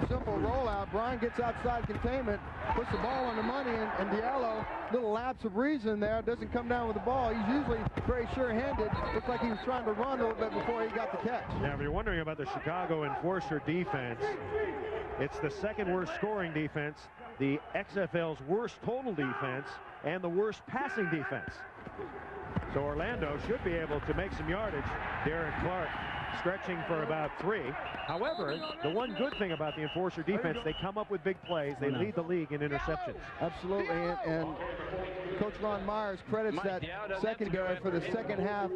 Simple rollout. Brian gets outside containment, puts the ball on the money, and Diallo, little lapse of reason there, doesn't come down with the ball. He's usually very sure-handed. Looks like he was trying to run a little bit before he got the catch. Now, if you're wondering about the Chicago Enforcer defense, it's the 2nd worst scoring defense, the XFL's worst total defense, and the worst passing defense. So Orlando should be able to make some yardage. Derek Clark stretching for about 3. However, the one good thing about the Enforcer defense, they come up with big plays. They lead the league in interceptions. Absolutely, and Coach Ron Myers credits that secondary for the second half